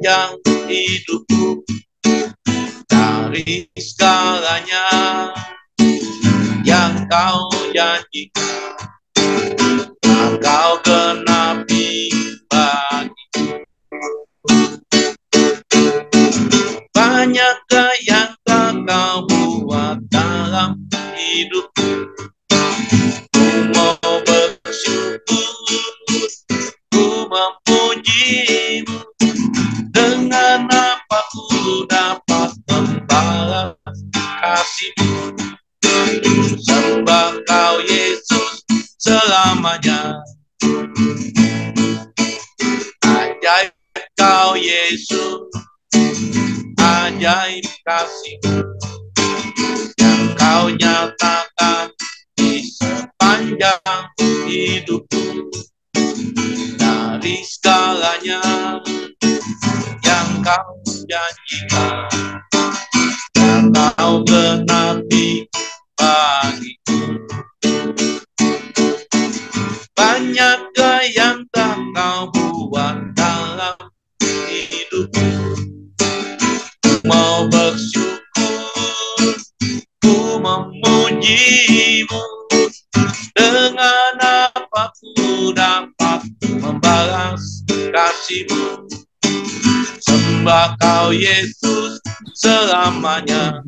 sepanjang hidupku, dari segalanya yang kau janjikan, kau genapi bagiku. Banyakkah yang tak kau buat dalam hidupku, ku mau bersyukur, ku memujimu, dengan apa ku dapat membalas kasih-Mu. Sembah kau Yesus selamanya. Ajaib kau Yesus, ajaib kasih-Mu yang kau nyatakan di sepanjang hidupku, dari segalanya yang kau janjikan, yang kau genapi bagiku. Banyakkah yang tak kau buat dalam hidupku, mau bersyukur, ku memujimu, dengan apa ku dapat membalas kasih-Mu. Sembah kau Yesus selamanya.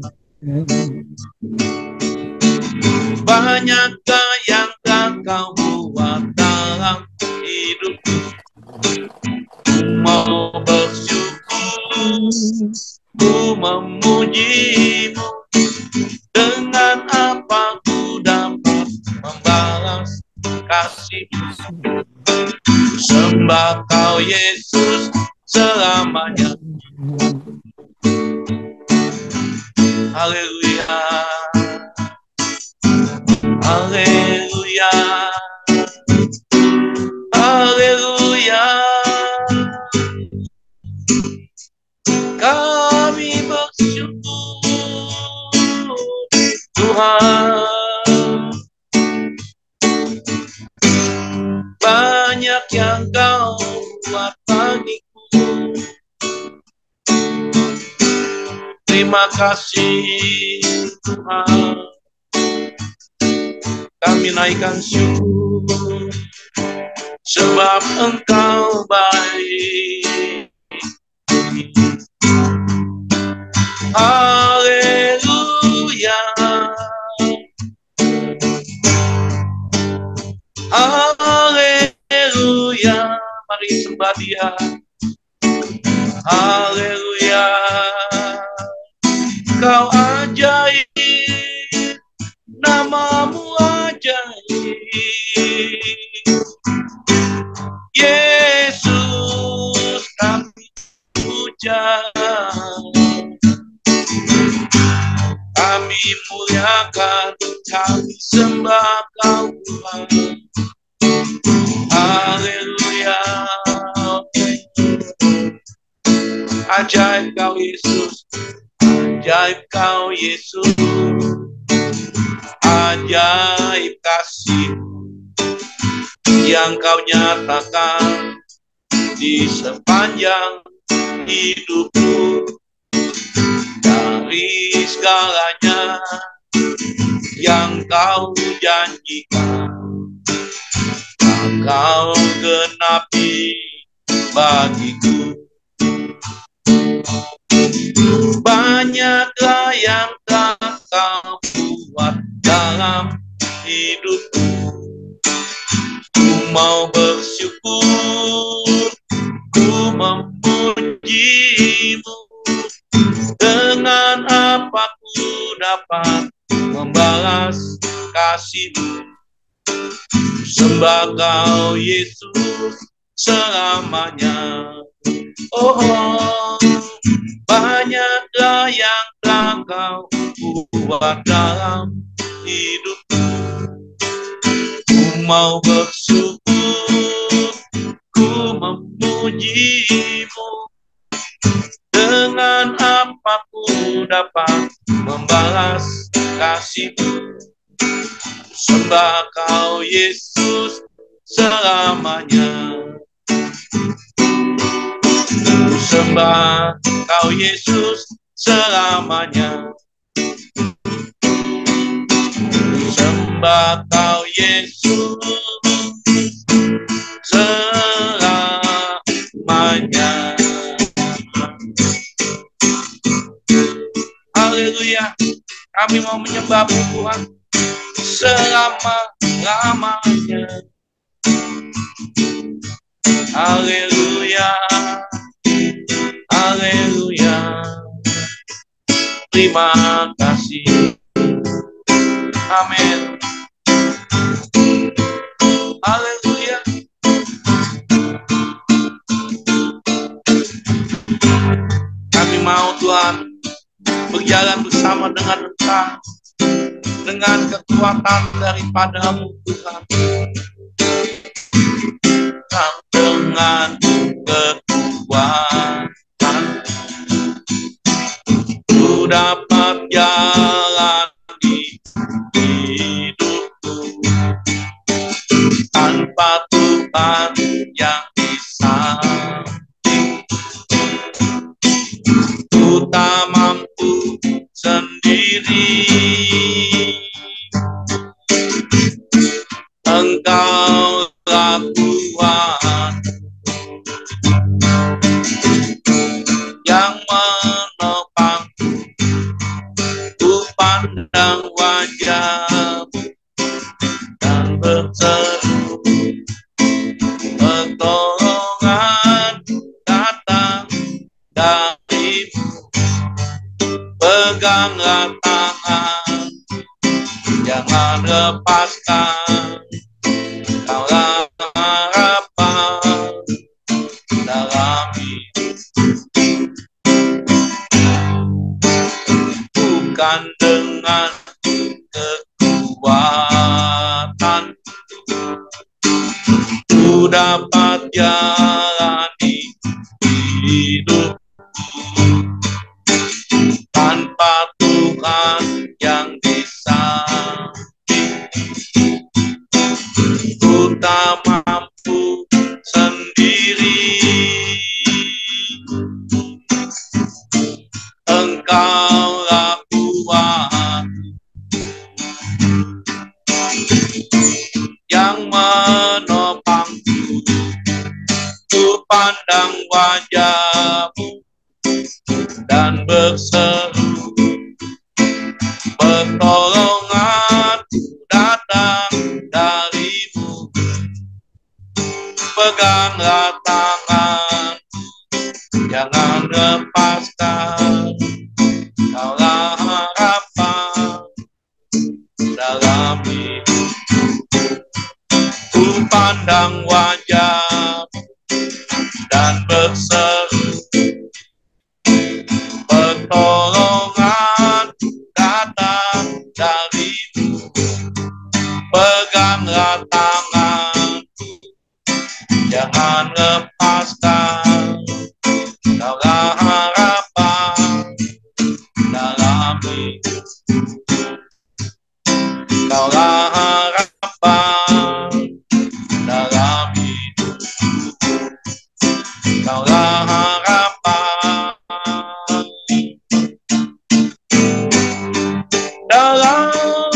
Banyakkah yang tak kau buat dalam hidupku, mau bersyukur, ku memujimu, dengan apa ku dapat membalas kasih-Mu. Sembah kau Yesus selamanya. Haleluya, haleluya, haleluya. Kami bersyukur Tuhan, banyak yang kau buat bagiku. Terima kasih Tuhan, kami naikkan syukur, sebab Engkau baik. Haleluya, haleluya, mari sembah Dia. Haleluya, Kau ajaib, namamu ajaib, Yesus kami puja, kami muliakan, kami sembah Kau Tuhan. Haleluya, ajaib Kau Yesus, ajaib Kau Yesus, ajaib kasih yang Kau nyatakan di sepanjang hidupku, dari segalanya yang Kau janjikan, Kau genapi bagiku. Banyaklah yang tak Kau buat dalam hidupku, ku mau bersyukur, ku memujimu, dengan apa ku dapat membalas kasih-Mu. Sembah Kau Yesus selamanya. Oh, banyaklah yang telah Kau buat dalam hidupku, ku mau bersyukur, ku memujimu, dengan apa ku dapat membalas kasih-Mu. Sembah Kau Yesus selamanya. sembah Kau Yesus selamanya. Sembah Kau Yesus selamanya. Haleluya. Kami mau menyembah-Mu Tuhan selama-lamanya. Haleluya. Haleluya. Terima kasih. Amin. Haleluya. Kami mau Tuhan berjalan bersama dengan Engkau, dengan kekuatan daripada-Mu Tuhan, dengan kekuatan ku dapat jalan di hidupku tanpa Tuhan yang di samping. Ku tak mampu sendiri, Engkaulah Tuhan yang menopangku. Ku pandang wajah-Mu dan berseru, pertolongan datang dari-Mu. Peganglah tangan, jangan lepaskan. Kaulah harapan dalam hidup. Bukan dengan kekuatan ku dapat jalani hidupku tanpa Tuhan yang di samping. Ku tak mampu sendiri, Engkaulah Tuhan yang menopangku. Ku pandang wajah-Mu dan berseru, pertolongan datang dari-Mu. Peganglah tangan, jangan lepaskan. Kaulah harapan dalam hidup. Ku pandang wajah-Mu dan berseru, pertolongan datang dari-Mu. Peganglah tanganku, jangan lepaskan. Kaulah harapan dalam hidup. Kaulah harapan dalam hidup. Kaulah harapan dalam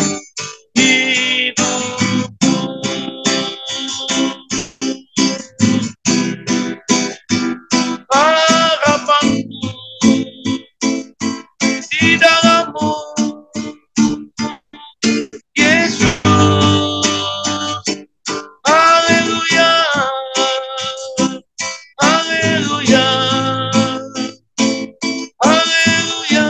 hidupku. Harapanku di dalam-Mu, Yesus. Haleluya. Haleluya. Haleluya.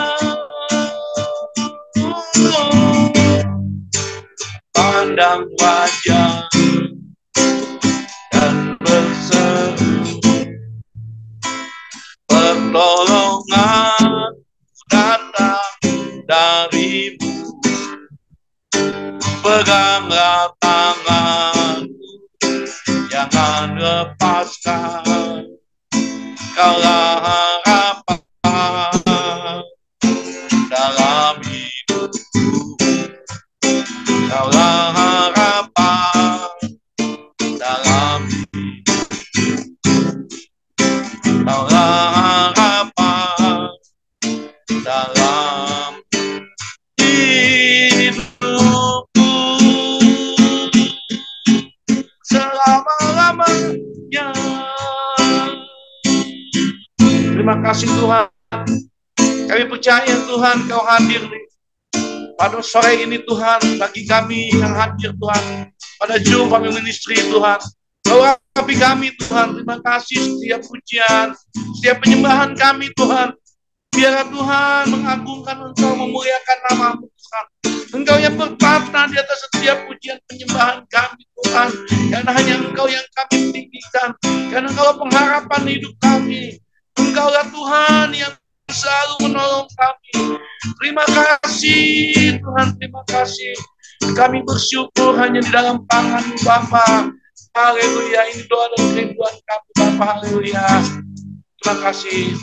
Pandang wajah dan berseru, pertolongan datang dari-Mu. Peganglah tanganku, jangan lepaskan. Kaulah harapan dalam hidupku. Kaulah harapan dalam hidup. Kaulah harapan kasih Tuhan. Kami percaya Tuhan Kau hadir pada sore ini Tuhan, bagi kami yang hadir Tuhan, pada Zoom kami ministry Tuhan. Kau urapi kami Tuhan, terima kasih setiap pujian, setiap penyembahan kami Tuhan. Biarlah Tuhan mengagungkan Engkau, memuliakan nama-Mu Tuhan. Engkau yang bertata di atas setiap pujian penyembahan kami Tuhan. Karena hanya Engkau yang kami tinggikan. Karena Engkau pengharapan hidup kami. Engkaulah Tuhan yang selalu menolong kami. Terima kasih Tuhan, terima kasih. Kami bersyukur hanya di dalam tangan-Mu Bapa. Haleluya, ini doa dan kerinduan kami Bapa. Haleluya. Terima kasih.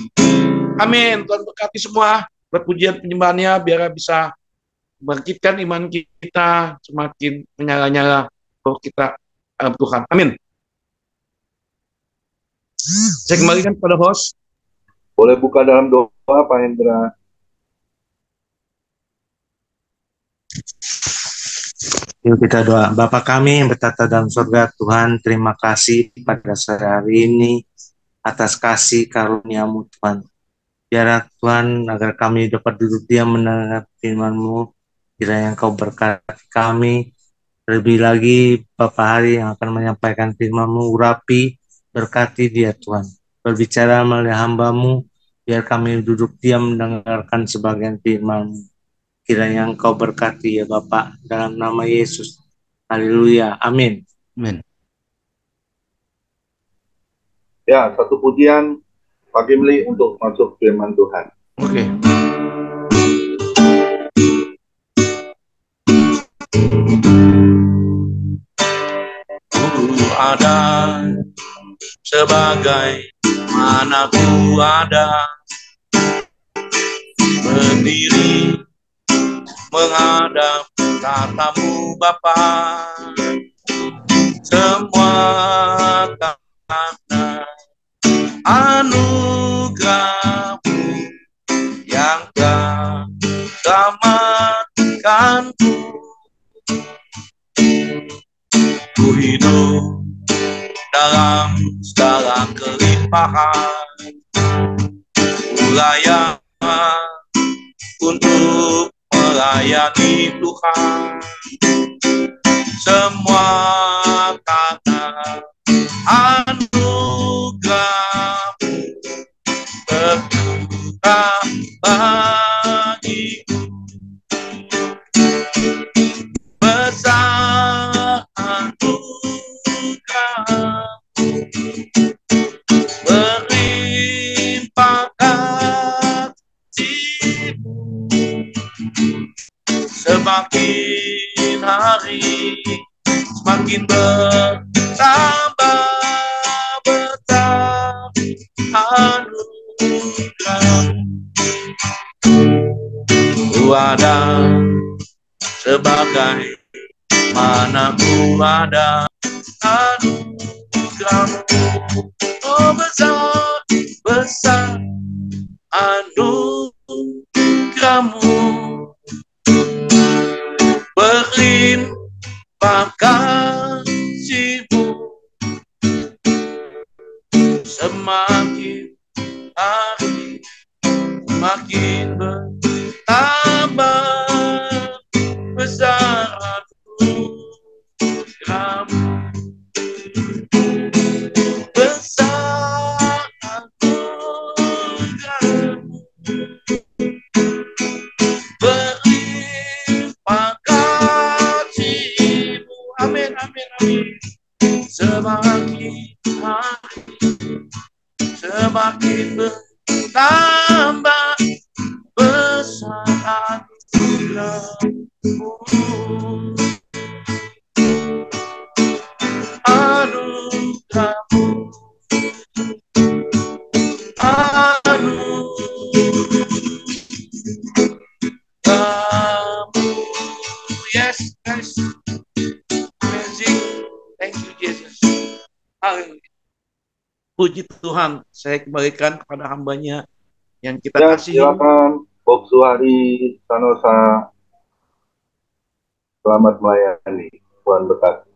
Amin. Tuhan berkati semua buat pujian penyembahannya, biar bisa bangkitkan iman kita semakin menyala-nyala bahwa kita Tuhan. Amin. Saya kembalikan kepada host. Boleh buka dalam doa, Pak Hendra. Yuk kita doa. Bapa kami yang bertata dalam surga, Tuhan, terima kasih pada sore hari ini atas kasih karunia-Mu, Tuhan. Biarlah Tuhan, agar kami dapat duduk diam mendengar firman-Mu, kiranya Engkau berkati kami. Lebih lagi Bapak Hari yang akan menyampaikan firman-Mu, urapi, berkati dia Tuhan. Berbicara melalui hamba-Mu, biar kami duduk diam mendengarkan sebagian firman-Mu. Kiranya Engkau berkati ya Bapak, dalam nama Yesus. Haleluya, amin. Amin. Ya, satu pujian Pak Gimli untuk masuk firman Tuhan. Oke. Ku ada sebagai mana ku ada, berdiri menghadap tatamu Bapa, semua karena anugerah-Mu yang telah selamatkanku. Ku hidup dalam segala kelimpahan, ku layak untuk melayani Tuhan. Semua karena anugerah-Mu berkurang bagiku. Besar anugerah-Mu, berlimpah kasih-Mu. Semakin hari semakin bertambah besar anugerah-Mu. Ku ada sebagai mana ku ada, anugerah-Mu, oh besar, besar anugerah-Mu, berlimpah kasih-Mu. Semakin hari semakin bertambah besar anugerah-Mu, besar anugerah-Mu, berlimpah kasih-Mu. Amin, amin, amin. Semakin hari semakin bertambah besar anugerah-Mu, anugerah-Mu, anugerah-Mu. Yes, guys. Amazing. Thank you, Jesus. Haleluya. Puji Tuhan. Saya kembalikan kepada hamba-Nya yang kita Ya, kasihi. silakan Bob Suhari Sanosa. Selamat melayani. Tuhan berkati.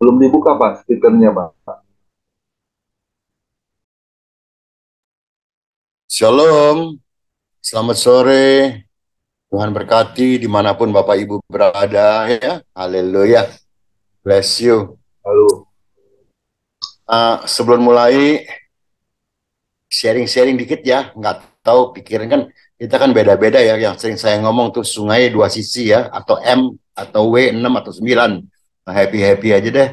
Belum dibuka Pak, speakernya Pak. Shalom, selamat sore. Tuhan berkati dimanapun Bapak Ibu berada ya. Haleluya. Bless you. Lalu, Sebelum mulai sharing-sharing dikit ya. Nggak tahu pikiran kan kita kan beda-beda ya. Yang sering saya ngomong tuh sungai dua sisi ya. Atau M, atau W, 6 atau 9. Nah, happy-happy aja deh.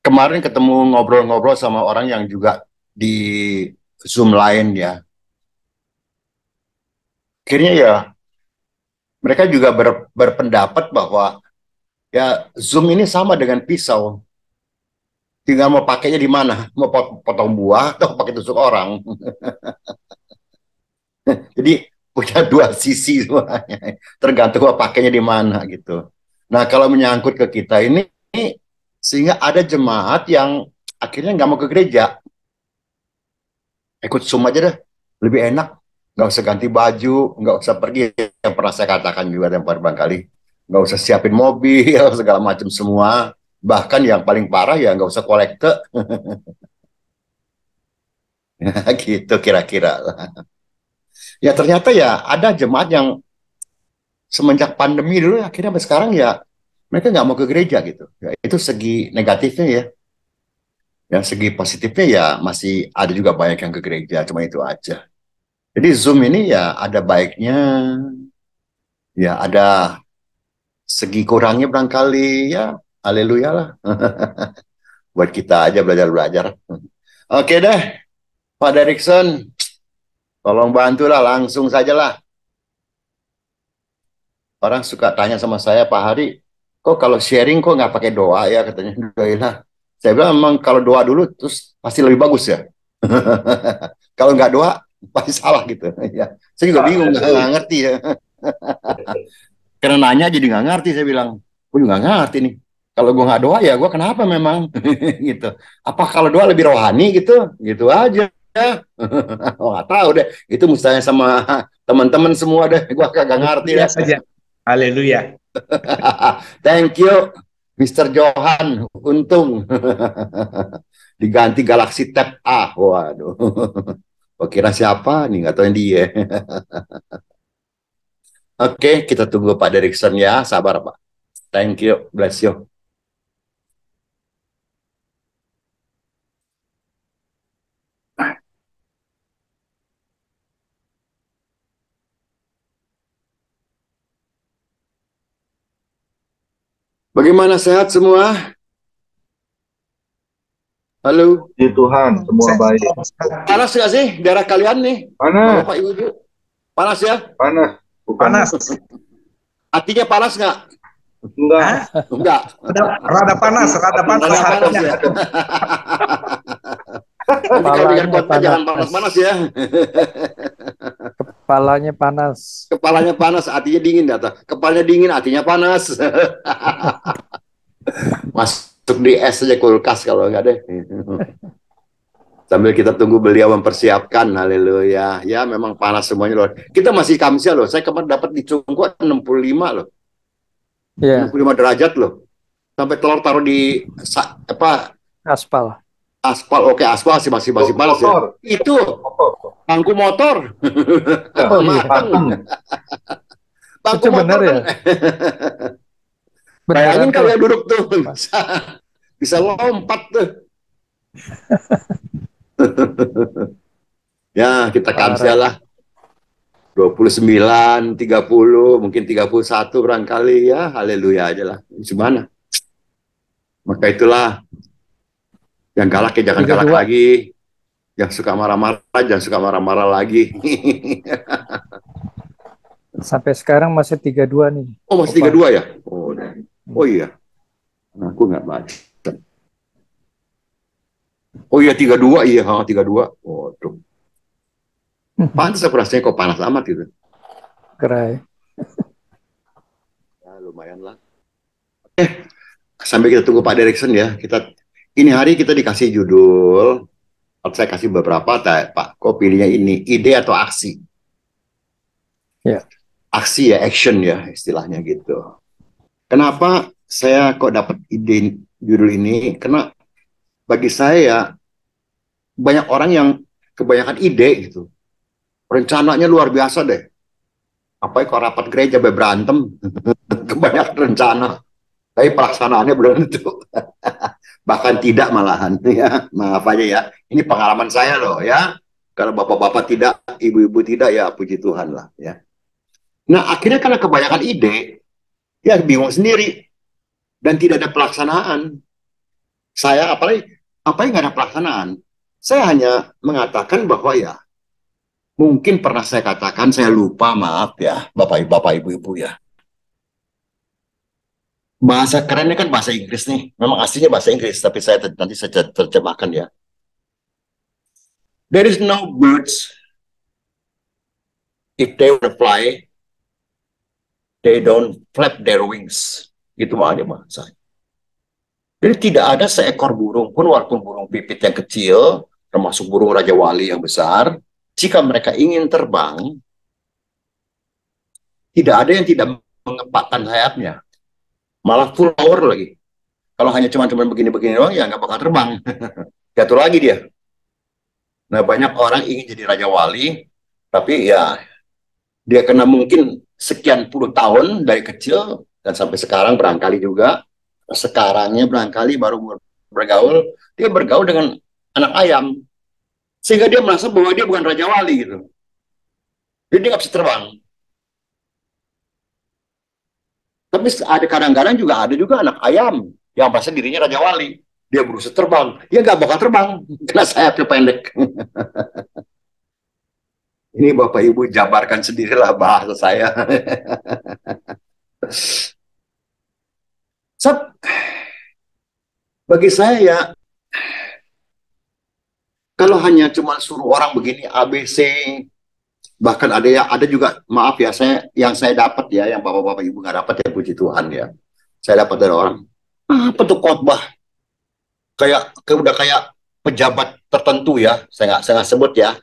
Kemarin ketemu ngobrol-ngobrol sama orang yang juga di Zoom lain ya. Akhirnya ya mereka juga berpendapat bahwa ya Zoom ini sama dengan pisau. Tinggal mau pakainya di mana? Mau potong buah atau pakai tusuk orang? Jadi punya dua sisi semuanya. Tergantung mau pakainya di mana gitu. Nah kalau menyangkut ke kita ini sehingga ada jemaat yang akhirnya nggak mau ke gereja. Ikut Zoom aja deh. Lebih enak. Nggak usah ganti baju, nggak usah pergi. Yang pernah saya katakan juga yang barangkali. Nggak usah siapin mobil, segala macam semua. Bahkan yang paling parah ya nggak usah kolekte. Gitu kira-kira. Ya ternyata ya ada jemaat yang semenjak pandemi dulu akhirnya sampai sekarang ya mereka nggak mau ke gereja gitu. Ya, itu segi negatifnya ya. Yang segi positifnya ya masih ada juga banyak yang ke gereja, cuma itu aja. Jadi Zoom ini ya ada baiknya, ya ada segi kurangnya barangkali ya. Haleluya lah. Buat kita aja belajar-belajar. Oke deh, Pak Derikson, tolong bantulah langsung saja lah. Orang suka tanya sama saya, Pak Hari, kok kalau sharing kok nggak pakai doa ya katanya. Doailah. Saya bilang memang kalau doa dulu terus pasti lebih bagus ya. Kalau nggak doa pasti salah gitu. Ya, saya juga bingung nggak ngerti ya. Karena nanya jadi nggak ngerti saya bilang, gue juga nggak ngerti nih. Kalau gue nggak doa ya gue kenapa memang gitu. Apa kalau doa lebih rohani gitu? Gitu aja. Oh, nggak tahu deh. Itu mustahil sama teman-teman semua deh. Gue kagak ngerti deh. saja. Haleluya. Thank you, Mr. Johan. Untung diganti Galaxy Tab A. Waduh. Oh, kira siapa nih? Nggak tahu yang dia. Oke, kita tunggu Pak Derikson ya. Sabar Pak. Thank you. Bless you. Bagaimana, sehat semua? Halo. Puji Tuhan, semua baik. Panas nggak sih daerah kalian nih? Panas, Bapak Ibu? Panas ya? panas. Bukan Panas. Hatinya panas nggak? Enggak. Hah? Enggak. Rada panas Rada panas hatinya. ya. Nanti kalau bikin khotbah jangan panas-panas ya. Kepalanya panas. Kepalanya panas, hatinya dingin data. Kepalanya dingin, hatinya panas. Masuk di es saja kulkas kalau enggak deh. Sambil kita tunggu beliau mempersiapkan, haleluya. Ya memang panas semuanya loh. Kita masih Kamsia loh. Saya kemarin dapat di Cungko 65 loh. Ya, 65 derajat loh. Sampai telur taruh di aspal. aspal. Oke, aspal masih panas ya. Motor. Itu bangku motor. Oh, iya. Bangku Itu motor benar ya? kan. Bayangin Beneran kalau tuh. yang duduk tuh bisa lompat tuh. Ya, kita Kamsia lah. 29, 30, mungkin 31 barangkali ya. Haleluya aja lah. Gimana? Maka itulah yang galak ya jangan galak 32. lagi. Yang suka marah-marah jangan suka marah-marah lagi. Sampai sekarang masih 32 nih. Oh, masih 32 ya? Oh iya. Nah, aku nggak baca. Oh iya 32, iya 32. Waduh. Pantas aku rasanya kok panas amat gitu. Gerai. Ya, lumayan lah. Sampai kita tunggu Pak Derikson ya. Ini hari kita dikasih judul. Saya kasih beberapa, Pak. Kok pilihnya ini? Ide atau aksi? Ya. Aksi ya, action ya istilahnya gitu. Kenapa saya kok dapat ide judul ini? Karena bagi saya ya, banyak orang yang kebanyakan ide gitu. Rencananya luar biasa deh. Apa kalau rapat gereja berantem, kebanyakan rencana. Tapi pelaksanaannya belum tentu. Bahkan tidak malahan. Ya, maaf aja ya. Ini pengalaman saya loh ya. Kalau bapak-bapak tidak, ibu-ibu tidak, ya puji Tuhan lah ya. Nah akhirnya karena kebanyakan ide, ya bingung sendiri. Dan tidak ada pelaksanaan. Saya apalagi nggak ada pelaksanaan. Saya hanya mengatakan bahwa ya, mungkin pernah saya katakan, saya lupa, maaf ya, bapak ibu-ibu ya. Bahasa kerennya kan bahasa Inggris nih. Memang aslinya bahasa Inggris, tapi nanti saya terjemahkan ya. There is no birds, if they want to fly, they don't flap their wings. Gitu aja bahasa. Jadi tidak ada seekor burung pun, walaupun burung pipit yang kecil, termasuk burung Raja Wali yang besar, jika mereka ingin terbang, tidak ada yang tidak mengepakkan sayapnya. Malah full power lagi. Kalau hanya cuma begini-begini doang, ya nggak bakal terbang. Jatuh lagi dia. Nah, banyak orang ingin jadi Raja Wali, tapi ya dia kena mungkin sekian puluh tahun dari kecil, dan sampai sekarang barangkali juga, sekarangnya barangkali baru bergaul, dia bergaul dengan anak ayam. Sehingga dia merasa bahwa dia bukan Raja Wali gitu. Jadi dia nggak bisa terbang. Tapi ada kadang-kadang juga anak ayam yang merasa dirinya Raja Wali. Dia berusaha terbang. Dia nggak bakal terbang karena sayapnya pendek. Ini Bapak Ibu jabarkan sendirilah bahasa saya. Bagi saya ya, kalau hanya cuma suruh orang begini ABC, bahkan ada juga, maaf ya, yang saya dapat ya, yang bapak-bapak ibu nggak dapat ya, puji Tuhan ya. Saya dapat dari orang, apa tuh khotbah? Udah kayak pejabat tertentu ya, saya nggak sebut ya,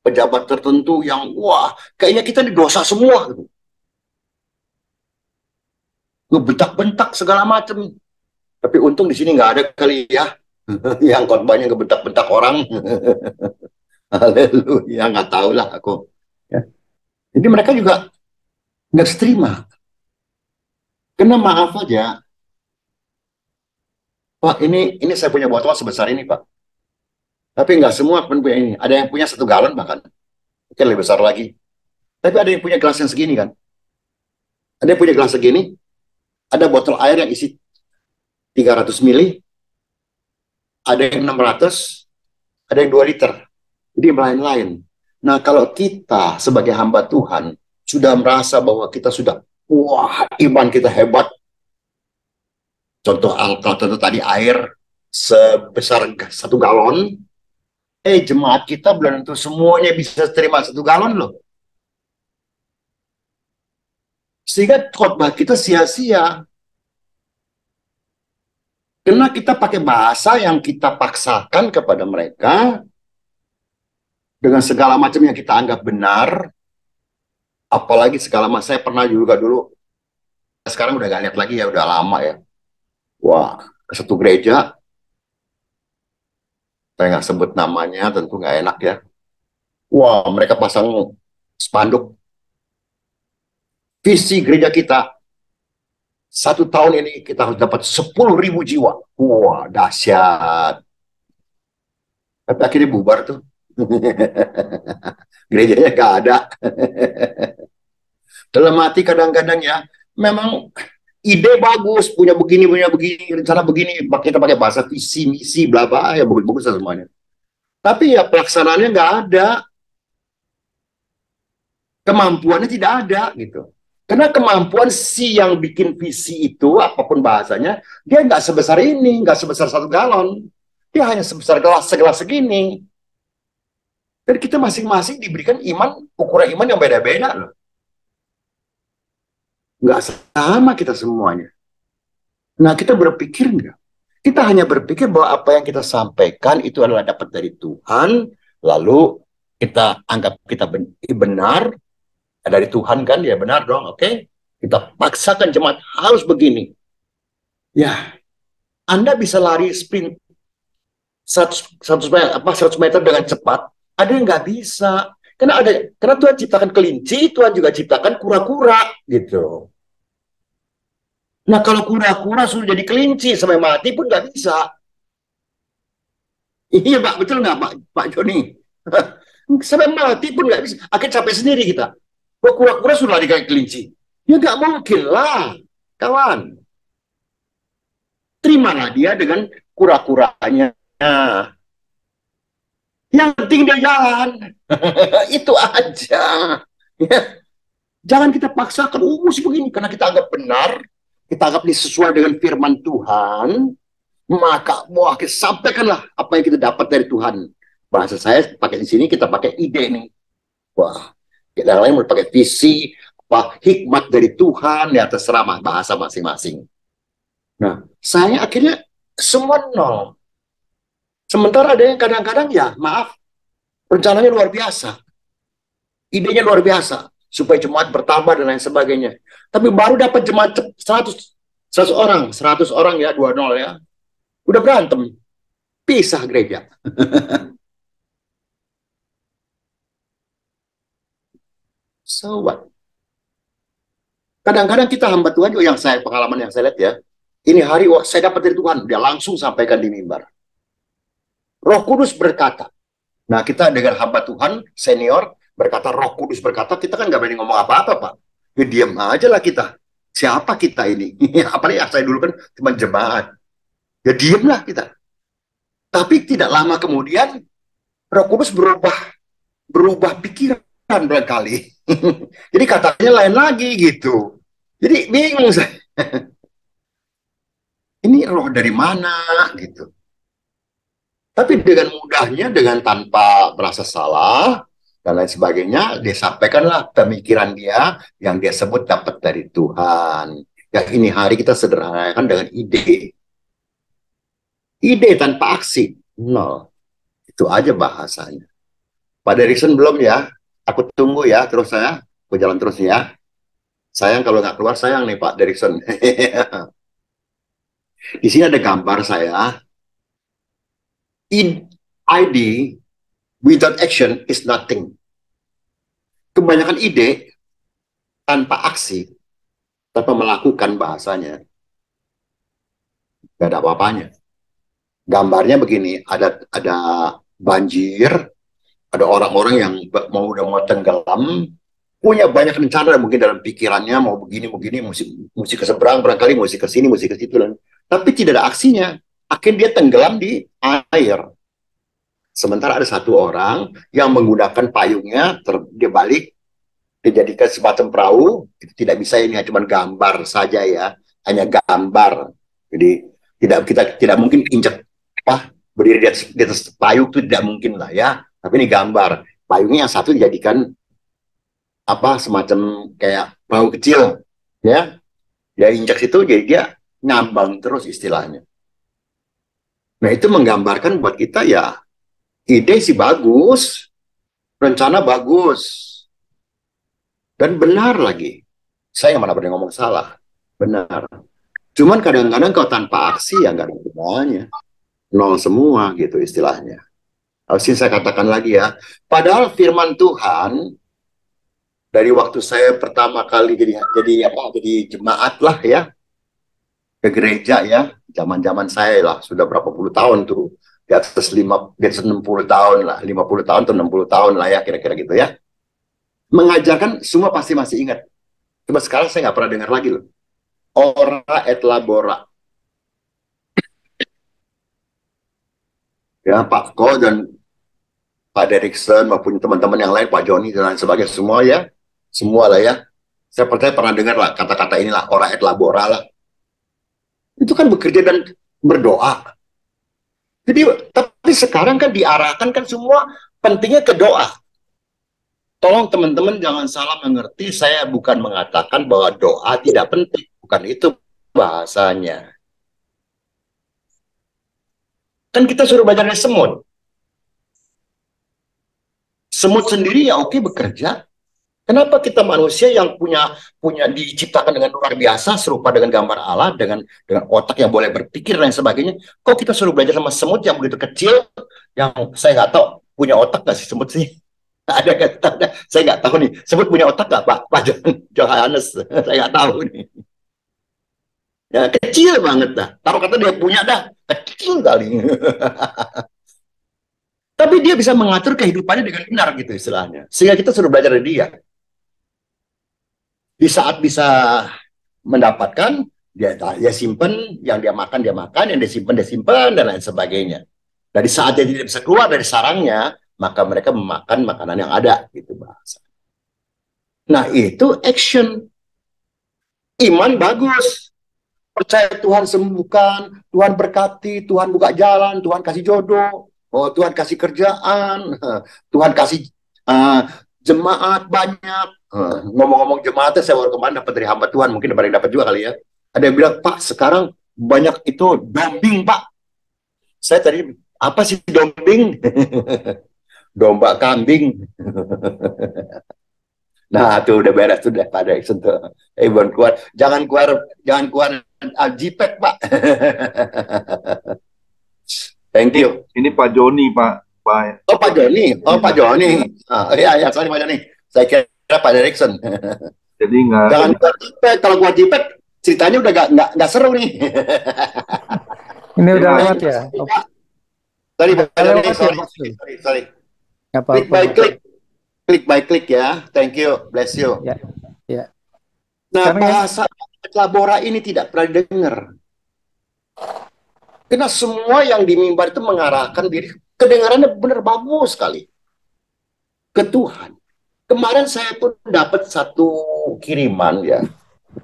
pejabat tertentu yang wah, kayaknya kita didosa semua gitu. Ngebentak-bentak segala macam. Tapi untung di sini nggak ada kali ya yang khotbahnya ngebentak-bentak orang. Haleluya, nggak tahu lah aku. Ya. Jadi mereka juga nggak terima. Karena maaf aja, Pak, ini saya punya botol sebesar ini, Pak. Tapi nggak semua punya ini. Ada yang punya 1 galon bahkan. Mungkin lebih besar lagi. Tapi ada yang punya gelas yang segini kan. Ada yang punya gelas segini. Ada botol air yang isi 300 mili. Ada yang 600. Ada yang 2 liter. Jadi lain-lain. Nah, kalau kita sebagai hamba Tuhan sudah merasa bahwa kita sudah, wah, iman kita hebat. Contoh tadi air sebesar 1 galon. Jemaat kita belum tentu semuanya bisa terima 1 galon loh. Sehingga khotbah kita sia-sia. Karena kita pakai bahasa yang kita paksakan kepada mereka, dengan segala macam yang kita anggap benar, apalagi segala macam. Saya pernah juga dulu, sekarang udah gak lihat lagi ya, udah lama ya. Wah, ke satu gereja, saya nggak sebut namanya, tentu nggak enak ya. Wah, mereka pasang spanduk, visi gereja kita, 1 tahun ini kita harus dapat 10.000 jiwa. Wah, dahsyat. Tapi akhirnya bubar tuh. Gerejanya nggak ada. Dalam hati kadang-kadang ya, memang ide bagus, punya begini, rencana begini, kita pakai bahasa visi, misi, bla bla, ya bagus-bagus semuanya. Tapi ya pelaksanaannya nggak ada, kemampuannya tidak ada gitu. Karena kemampuan si yang bikin visi itu, apapun bahasanya, dia nggak sebesar ini, nggak sebesar 1 galon, dia hanya sebesar segelas segini. Dan kita masing-masing diberikan ukuran iman yang beda-beda loh. Nggak sama kita semuanya. Nah, kita berpikir nggak? Kita hanya berpikir bahwa apa yang kita sampaikan itu adalah dapat dari Tuhan, lalu kita anggap kita benar, dari Tuhan kan, ya benar dong, oke? Kita paksakan jemaat harus begini. Ya, Anda bisa lari sprint 100 meter dengan cepat, ada yang nggak bisa. Karena Tuhan ciptakan kelinci, Tuhan juga ciptakan kura-kura gitu. Nah, kalau kura-kura sudah jadi kelinci sampai mati pun nggak bisa. Iya, Pak, betul nggak, Pak Joni? Sampai mati pun nggak bisa. Akhirnya capek sendiri kita. Kok kura-kura sudah lari kayak kelinci? Ya nggak mungkin lah, kawan. Terimalah dia dengan kura-kuranya. Yang penting dia jalan. Itu aja. Ya. Jangan kita paksakan, mesti begini. Karena kita anggap benar, kita anggap ini sesuai dengan firman Tuhan, maka kita sampaikanlah apa yang kita dapat dari Tuhan. Bahasa saya pakai di sini, kita pakai ide nih. Wah, kita lain mau pakai visi, apa hikmat dari Tuhan, ya terserah bahasa masing-masing. Nah, saya akhirnya semua nol. Sementara ada yang kadang-kadang ya, maaf, rencananya luar biasa. Idenya luar biasa. Supaya jemaat bertambah dan lain sebagainya. Tapi baru dapat jemaat 100 orang ya, 2-0 ya. Udah berantem. Pisah gereja. So what? Kadang-kadang kita hamba Tuhan juga pengalaman yang saya lihat ya. Ini hari saya dapat dari Tuhan, dia langsung sampaikan di mimbar. Roh Kudus berkata. Nah, kita dengan hamba Tuhan senior berkata, Roh Kudus berkata, kita kan nggak berani ngomong apa-apa, Pak. Ya diam aja lah kita. Siapa kita ini? Apalagi saya dulu kan teman jemaat. Ya diamlah kita. Tapi tidak lama kemudian Roh Kudus berubah pikiran barangkali. Jadi katanya lain lagi gitu. Jadi bingung saya. Ini roh dari mana gitu. Tapi dengan mudahnya, dengan tanpa merasa salah dan lain sebagainya, dia sampaikanlah pemikiran dia yang dia sebut dapat dari Tuhan. Ya ini hari kita sederhanakan dengan ide. Ide tanpa aksi, nol. Itu aja bahasanya. Pak Derikson belum ya? Aku tunggu ya, terus aku jalan terus ya. Sayang kalau nggak keluar, sayang nih Pak Derikson. Di sini ada gambar saya. ID without action is nothing. Kebanyakan ide tanpa aksi, tanpa melakukan bahasanya, nggak ada apa-apanya. Gambarnya begini, ada banjir, ada orang-orang yang udah mau tenggelam, punya banyak rencana mungkin dalam pikirannya mau begini, mesti ke seberang, barangkali mesti ke sini, mesti ke situ, tapi tidak ada aksinya. Akhirnya dia tenggelam di air. Sementara ada satu orang yang menggunakan payungnya, dia balik, dijadikan semacam perahu. Itu tidak bisa, ini cuma gambar saja ya, hanya gambar. Jadi kita tidak mungkin injak berdiri di atas payung itu tidak mungkin lah ya. Tapi ini gambar. Payungnya yang satu dijadikan semacam kayak perahu kecil ya. Dia injak situ, jadi dia ngambang terus istilahnya. Nah, itu menggambarkan buat kita ya, ide sih bagus, rencana bagus, dan benar lagi. Saya mana berani ngomong salah, benar. Cuman kadang-kadang kalau tanpa aksi ya nggak ada gunanya, nol semua gitu istilahnya. Harusnya saya katakan lagi ya, padahal firman Tuhan dari waktu saya pertama kali jadi jemaat lah ya, ke gereja ya, zaman-zaman saya lah, sudah berapa puluh tahun tuh, di atas 60 tahun lah, 50 tahun atau 60 tahun lah ya, kira-kira gitu ya. Mengajarkan semua pasti masih ingat. Coba sekarang saya nggak pernah dengar lagi loh. Ora et labora. Ya, Pak Ko dan Pak Derikson maupun teman-teman yang lain, Pak Joni dan lain sebagainya, semua ya, semua lah ya. Saya percaya pernah dengar lah kata-kata inilah, ora et labora lah. Itu kan bekerja dan berdoa. Jadi, tapi sekarang kan diarahkan kan semua pentingnya ke doa. Tolong teman-teman jangan salah mengerti, saya bukan mengatakan bahwa doa tidak penting. Bukan itu bahasanya. Kan kita suruh belajar dari semut. Semut sendiri ya oke bekerja. Kenapa kita manusia yang punya diciptakan dengan luar biasa, serupa dengan gambar Allah, dengan otak yang boleh berpikir dan sebagainya, kok kita suruh belajar sama semut yang begitu kecil, yang saya nggak tahu punya otak nggak sih semut sih? Ada nggak? Saya nggak tahu nih. Semut punya otak nggak, Pak Johannes? Saya nggak tahu nih. Ya kecil banget dah. Taruh kata dia punya dah, kecil kali. Tapi dia bisa mengatur kehidupannya dengan benar gitu istilahnya. Sehingga kita suruh belajar dari dia. Di saat bisa mendapatkan, dia simpen, yang dia makan, yang dia simpen, dan lain sebagainya. Dari saat dia tidak bisa keluar dari sarangnya, maka mereka memakan makanan yang ada, gitu bahasa. Nah, itu action. Iman bagus. Percaya Tuhan sembuhkan, Tuhan berkati, Tuhan buka jalan, Tuhan kasih jodoh, Tuhan kasih kerjaan, Tuhan kasih jemaat banyak. Ngomong-ngomong jemaatnya, saya baru kemarin dapat dari hamba Tuhan, mungkin ada yang dapat juga kali ya. Ada yang bilang, Pak, sekarang banyak itu dombing, Pak. Saya tadi, apa sih dombing? Domba kambing. Nah, tuh udah beres, sudah pada sentuh. Jangan keluar JPEG, Pak. Thank you. Ini Pak Joni, Pak. Oh, Pak Joni. Oh, Pak Joni. Iya, sorry Pak Joni. Saya kira Pak Derikson. Jadi nggak. Jangan keluar JPEG. Kalau keluar JPEG, ceritanya udah nggak seru nih. Ini udah lewat ya. Sorry, Pak Joni. Sorry. Klik by klik ya. Thank you. Bless you. Ya. Ya. Nah, bahasa Labora ini tidak pernah didengar. Karena semua yang di mimbar itu mengarahkan diri. Kedengarannya benar bagus sekali. Ke Tuhan. Kemarin saya pun dapat satu kiriman ya.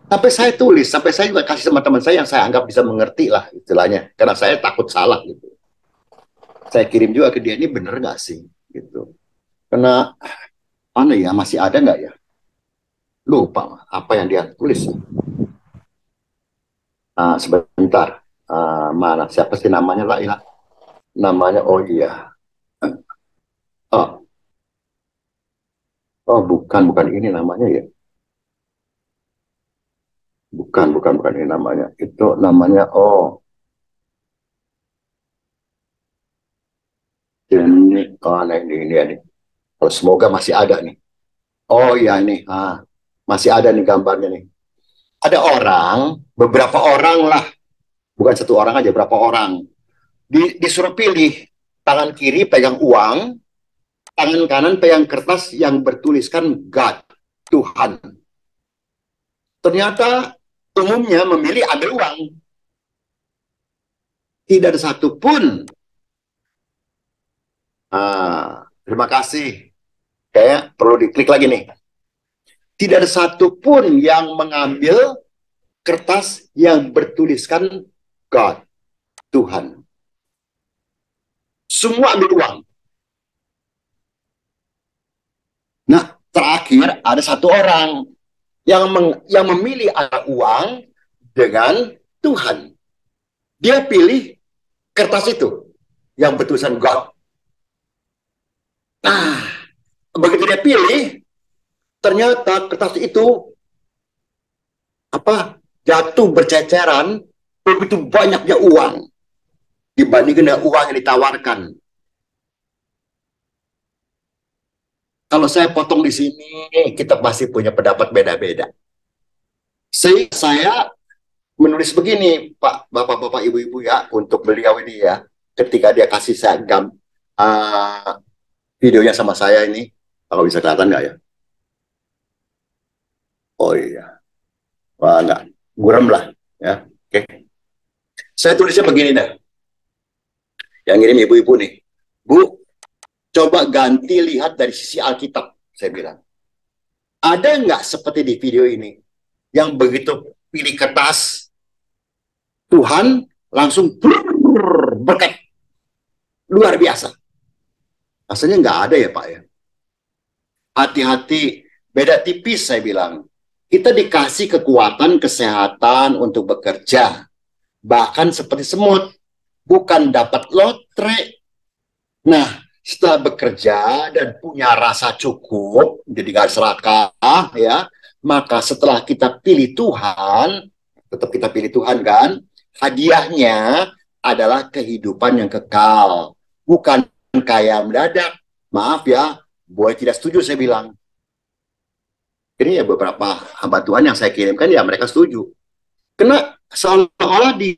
Sampai saya tulis, sampai saya juga kasih sama teman saya yang saya anggap bisa mengerti lah istilahnya. Karena saya takut salah gitu. Saya kirim juga ke dia, ini bener nggak sih? Gitu. Karena mana ya, masih ada nggak ya? Lupa apa yang dia tulis. Sebentar. Mana? Siapa sih namanya lah? Ya. Namanya, oh iya. Bukan ini namanya ya. Bukan ini namanya. Itu namanya, ini. Oh, semoga masih ada nih. Oh iya nih, masih ada nih gambarnya nih. Ada beberapa orang lah, bukan satu orang aja, berapa orang. Disuruh pilih, tangan kiri pegang uang, tangan kanan pegang kertas yang bertuliskan God, Tuhan. Ternyata umumnya memilih ambil uang. Tidak ada satupun. Terima kasih. Kayak perlu diklik lagi nih. Tidak ada satupun yang mengambil kertas yang bertuliskan God, Tuhan. Semua ambil uang. Nah, terakhir ada satu orang yang memilih uang dengan Tuhan. Dia pilih kertas itu yang bertulisan God. Nah, begitu dia pilih, ternyata kertas itu jatuh berceceran, begitu banyaknya uang dibandingkan dengan uang yang ditawarkan. Kalau saya potong di sini, kita pasti punya pendapat beda-beda. Saya menulis begini, Pak, Bapak-bapak, Ibu-ibu ya, untuk beliau ini ya, ketika dia kasih saya videonya sama saya ini, kalau bisa kelihatan nggak ya? Oh iya. Wah, enggak. Buram lah. Ya. Oke. Saya tulisnya begini dah. Yang ngirim ibu-ibu nih. Bu, coba ganti lihat dari sisi Alkitab, saya bilang. Ada nggak seperti di video ini, yang begitu pilih kertas, Tuhan langsung berkat. Luar biasa. Asalnya nggak ada ya Pak ya. Hati-hati, beda tipis saya bilang. Kita dikasih kekuatan, kesehatan untuk bekerja. Bahkan seperti semut. Bukan dapat lotre. Nah, setelah bekerja dan punya rasa cukup, jadi gak serakah, ya, maka setelah kita pilih Tuhan, tetap kita pilih Tuhan kan, hadiahnya adalah kehidupan yang kekal, bukan kaya mendadak. Maaf ya, Boy tidak setuju saya bilang. Ini ya beberapa hamba Tuhan yang saya kirimkan ya mereka setuju. Karena seolah-olah di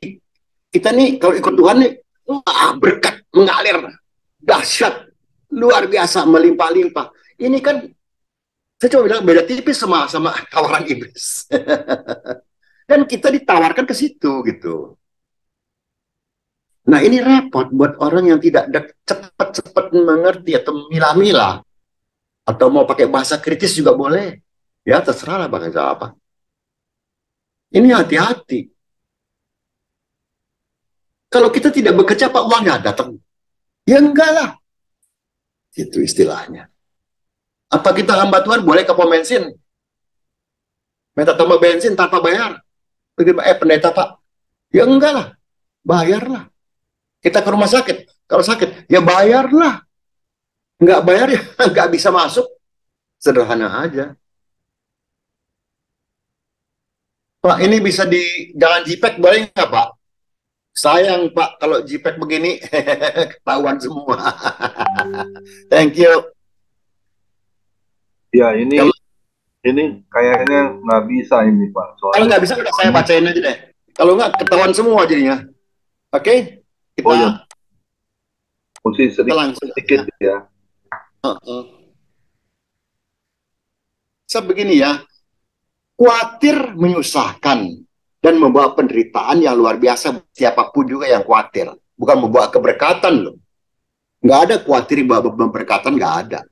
kita nih kalau ikut Tuhan nih, wah, berkat mengalir, dahsyat, luar biasa, melimpah-limpah. Ini kan saya coba bilang beda tipis sama tawaran iblis. Dan kita ditawarkan ke situ gitu. Nah ini repot buat orang yang tidak cepat-cepat mengerti atau milah-milah. Atau mau pakai bahasa kritis juga boleh. Ya terserah lah pakai apa. Ini hati-hati. Kalau kita tidak bekerja, Pak, uangnya datang. Ya enggak lah. Itu istilahnya. Apa kita hamba Tuhan boleh ke pom bensin? Minta tambah bensin tanpa bayar. Pendeta, Pak. Ya enggak lah. Bayarlah. Kita ke rumah sakit. Kalau sakit, ya bayarlah. Enggak bayar ya enggak bisa masuk. Sederhana aja. Pak, ini bisa di jalan JPEG boleh nggak, Pak? Sayang, Pak, kalau JPEG begini ketahuan semua. Thank you. Ya, ini kayaknya nggak bisa ini, Pak. Kalau nggak bisa, udah saya bacain aja deh. Kalau nggak, ketahuan semua jadinya. Oke? Kita ya. Mesti sedikit ya. Sebegini ya. Khawatir menyusahkan dan membawa penderitaan yang luar biasa siapapun juga yang khawatir. Bukan membawa keberkatan loh. Nggak ada khawatir bahwa keberkatan, nggak ada.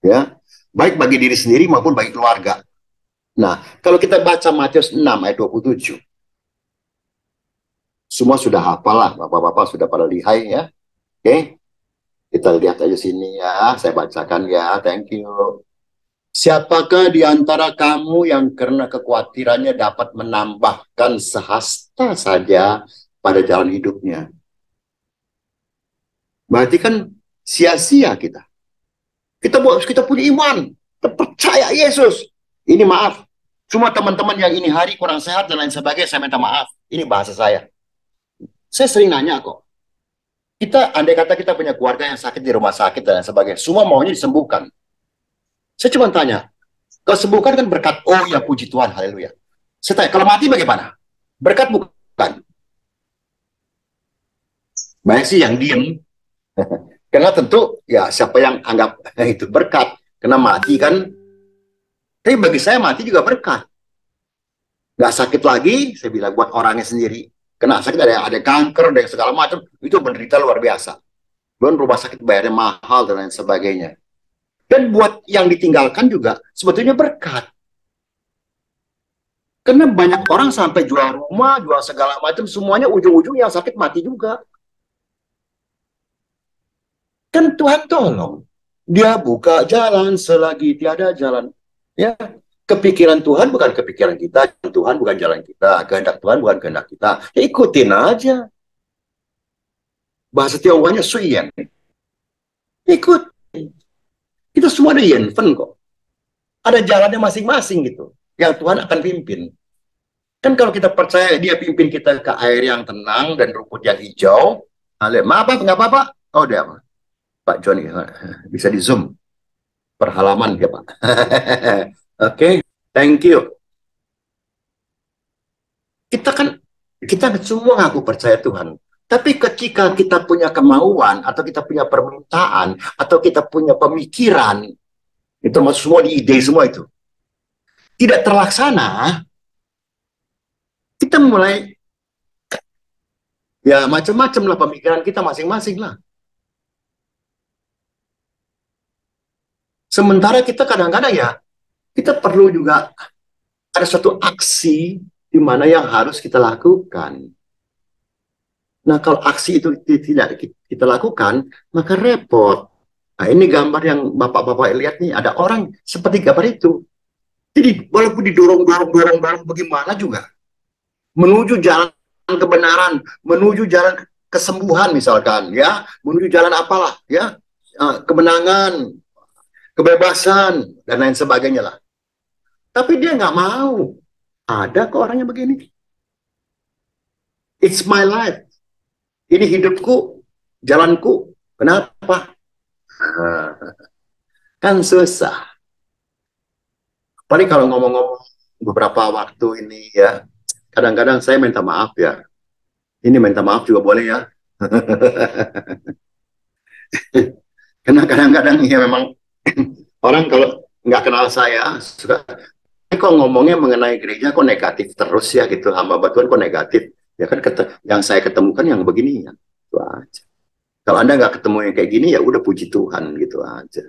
Ya, baik bagi diri sendiri maupun bagi keluarga. Nah, kalau kita baca Matius 6 ayat 27. Semua sudah hafal lah, bapak-bapak sudah pada lihai ya. Oke, kita lihat aja sini ya, saya bacakan ya, thank you. Siapakah di antara kamu yang karena kekhawatirannya dapat menambahkan sehasta saja pada jalan hidupnya? Berarti kan sia-sia kita. Kita punya iman, kita percaya Yesus. Ini maaf, cuma teman-teman yang ini hari kurang sehat dan lain sebagainya, saya minta maaf. Ini bahasa saya. Saya sering nanya kok. Andai kata kita punya keluarga yang sakit di rumah sakit dan lain sebagainya, semua maunya disembuhkan. Saya cuma tanya, kalau sembuhkan kan berkat, oh ya puji Tuhan, haleluya. Saya tanya, kalau mati bagaimana? Berkat bukan? Banyak sih yang diem. Karena tentu, ya siapa yang anggap itu berkat. Karena mati kan, tapi bagi saya mati juga berkat. Nggak sakit lagi, saya bilang buat orangnya sendiri. Kena sakit ada kanker, ada segala macam, itu menderita luar biasa. Belum rumah sakit bayarnya mahal dan lain sebagainya. Dan buat yang ditinggalkan juga sebetulnya berkat. Karena banyak orang sampai jual rumah, jual segala macam, semuanya ujung-ujung yang sakit mati juga. Kan Tuhan tolong. Dia buka jalan selagi tiada jalan. Ya, kepikiran Tuhan bukan kepikiran kita, Tuhan bukan jalan kita, kehendak Tuhan bukan kehendak kita. Ya, ikutin aja. Bahasa Tionghoanya suyen. Ikut. Kita semua ada yenfen kok. Ada jalannya masing-masing gitu. Yang Tuhan akan pimpin. Kan kalau kita percaya dia pimpin kita ke air yang tenang dan rumput yang hijau. Maaf, nggak apa-apa. Oh, dia Pak Joni bisa di zoom. Per halaman dia, Pak. Oke, thank you. Kita semua ngaku percaya Tuhan. Tapi ketika kita punya kemauan, atau kita punya permintaan, atau kita punya pemikiran, itu masuk semua di ide semua itu, tidak terlaksana, kita mulai, ya macam-macam lah pemikiran kita masing-masing lah. Sementara kita kadang-kadang ya, kita perlu juga ada suatu aksi di mana yang harus kita lakukan. Nah, kalau aksi itu tidak kita lakukan, maka repot. Nah, ini gambar yang bapak-bapak lihat nih, ada orang seperti gambar itu. Jadi, walaupun didorong bagaimana juga, menuju jalan kebenaran, menuju jalan kesembuhan misalkan, ya, menuju jalan apalah, ya, kemenangan, kebebasan, dan lain sebagainya lah. Tapi dia nggak mau. Ada kok orang yang begini. It's my life. Ini hidupku, jalanku. Kenapa? Kan susah. Paling kalau ngomong-ngomong beberapa waktu ini ya, kadang-kadang saya minta maaf ya. Ini minta maaf juga boleh ya. Karena kadang-kadang ya memang orang kalau nggak kenal saya suka, kok ngomongnya mengenai gereja kok negatif terus ya gitu, hamba Tuhan kok negatif ya kan, yang saya ketemukan yang begini ya, itu aja. Kalau Anda nggak ketemu yang kayak gini ya udah puji Tuhan gitu aja.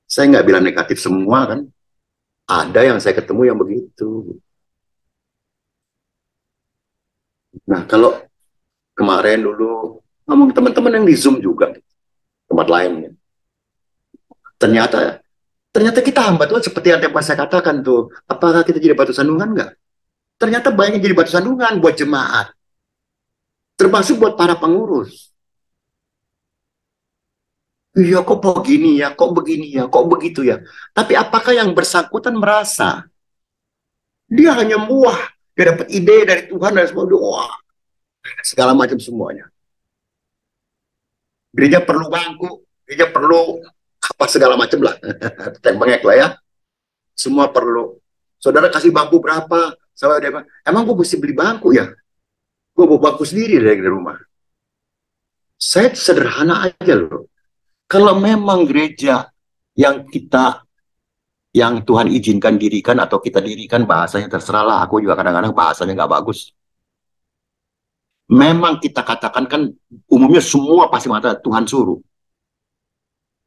Saya nggak bilang negatif semua kan, ada yang saya ketemu yang begitu. Nah kalau kemarin dulu ngomong teman-teman yang di Zoom juga tempat lainnya, ternyata kita hamba Tuhan seperti yang tempat saya katakan tuh, apakah kita jadi batu sandungan nggak? Ternyata banyak yang jadi batu sandungan buat jemaat, termasuk buat para pengurus. Iya kok begini ya, kok begini ya, kok begitu ya. Tapi apakah yang bersangkutan merasa dia hanya buah, dia dapat ide dari Tuhan dan semua doa, segala macam semuanya. Gereja perlu bangku, gereja perlu apa segala macam lah, bengek lah ya. Semua perlu. Saudara kasih bangku berapa? Saya dia bilang, emang gue mesti beli bangku ya? Gue bawa bangku sendiri dari rumah. Saya sederhana aja loh. Kalau memang gereja yang Tuhan izinkan dirikan atau kita dirikan, bahasanya terserahlah. Aku juga kadang-kadang bahasanya nggak bagus. Memang kita katakan kan umumnya semua pasti mengatakan Tuhan suruh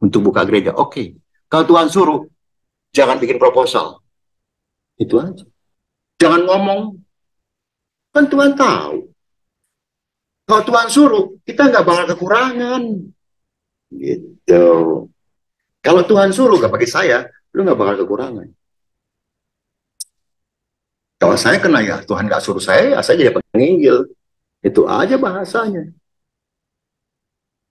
untuk buka gereja. Oke. Kalau Tuhan suruh, jangan bikin proposal. Itu aja. Jangan ngomong. Kan Tuhan tahu. Kalau Tuhan suruh, kita nggak bakal kekurangan. Gitu. Kalau Tuhan suruh, gak bagi saya, lu nggak bakal kekurangan. Kalau saya kena ya, Tuhan nggak suruh saya, ya saya jadi penginjil. Itu aja bahasanya.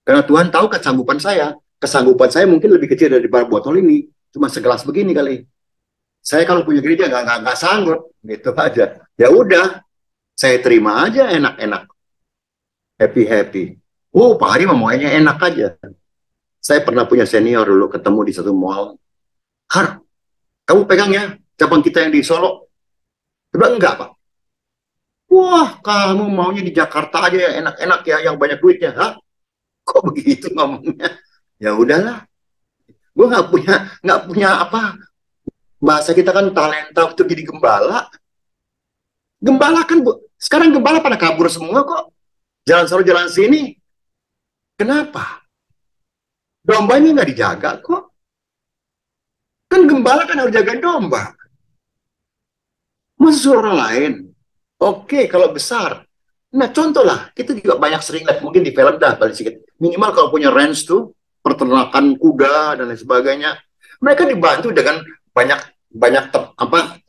Karena Tuhan tahu kesanggupan saya. Kesanggupan saya mungkin lebih kecil dari botol ini. Cuma segelas begini kali. Saya kalau punya gereja nggak sanggup. Gitu aja. Ya udah, saya terima aja enak-enak. Happy-happy. Oh, Pak Hari maunya enak aja. Saya pernah punya senior dulu ketemu di satu mall. Har, kamu pegang ya cabang kita yang di Solo? Coba enggak, Pak. Wah, kamu maunya di Jakarta aja ya enak-enak ya, yang banyak duitnya. Hah? Kok begitu ngomongnya? Ya udahlah. Gue nggak punya apa. Bahasa kita kan talenta untuk jadi gembala. Gembala kan, Bu. Sekarang gembala pada kabur semua kok. Jalan sana jalan sini. Kenapa? Dombanya nggak dijaga kok. Kan gembala kan harus jaga domba. Masa orang lain? Oke, kalau besar. Nah, contoh lah, kita juga banyak sering lihat, mungkin di film dah, paling sedikit. Minimal kalau punya ranch tuh, peternakan kuda dan lain sebagainya. Mereka dibantu dengan banyak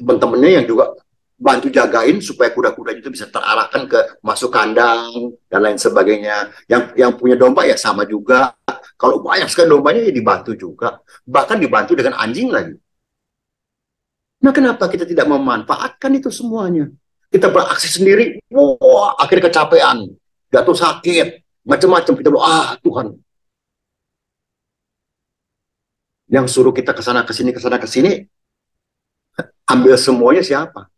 teman-temannya yang juga bantu jagain supaya kuda-kuda itu bisa terarahkan ke masuk kandang dan lain sebagainya. Yang punya domba ya sama juga. Kalau banyak sekali dombanya ya dibantu juga. Bahkan dibantu dengan anjing lagi. Nah, kenapa kita tidak memanfaatkan itu semuanya? Kita beraksi sendiri, wah, akhirnya kecapean, jatuh sakit, macam-macam. Kita bilang, Tuhan. Yang suruh kita ke sana ke sini, ambil semuanya siapa?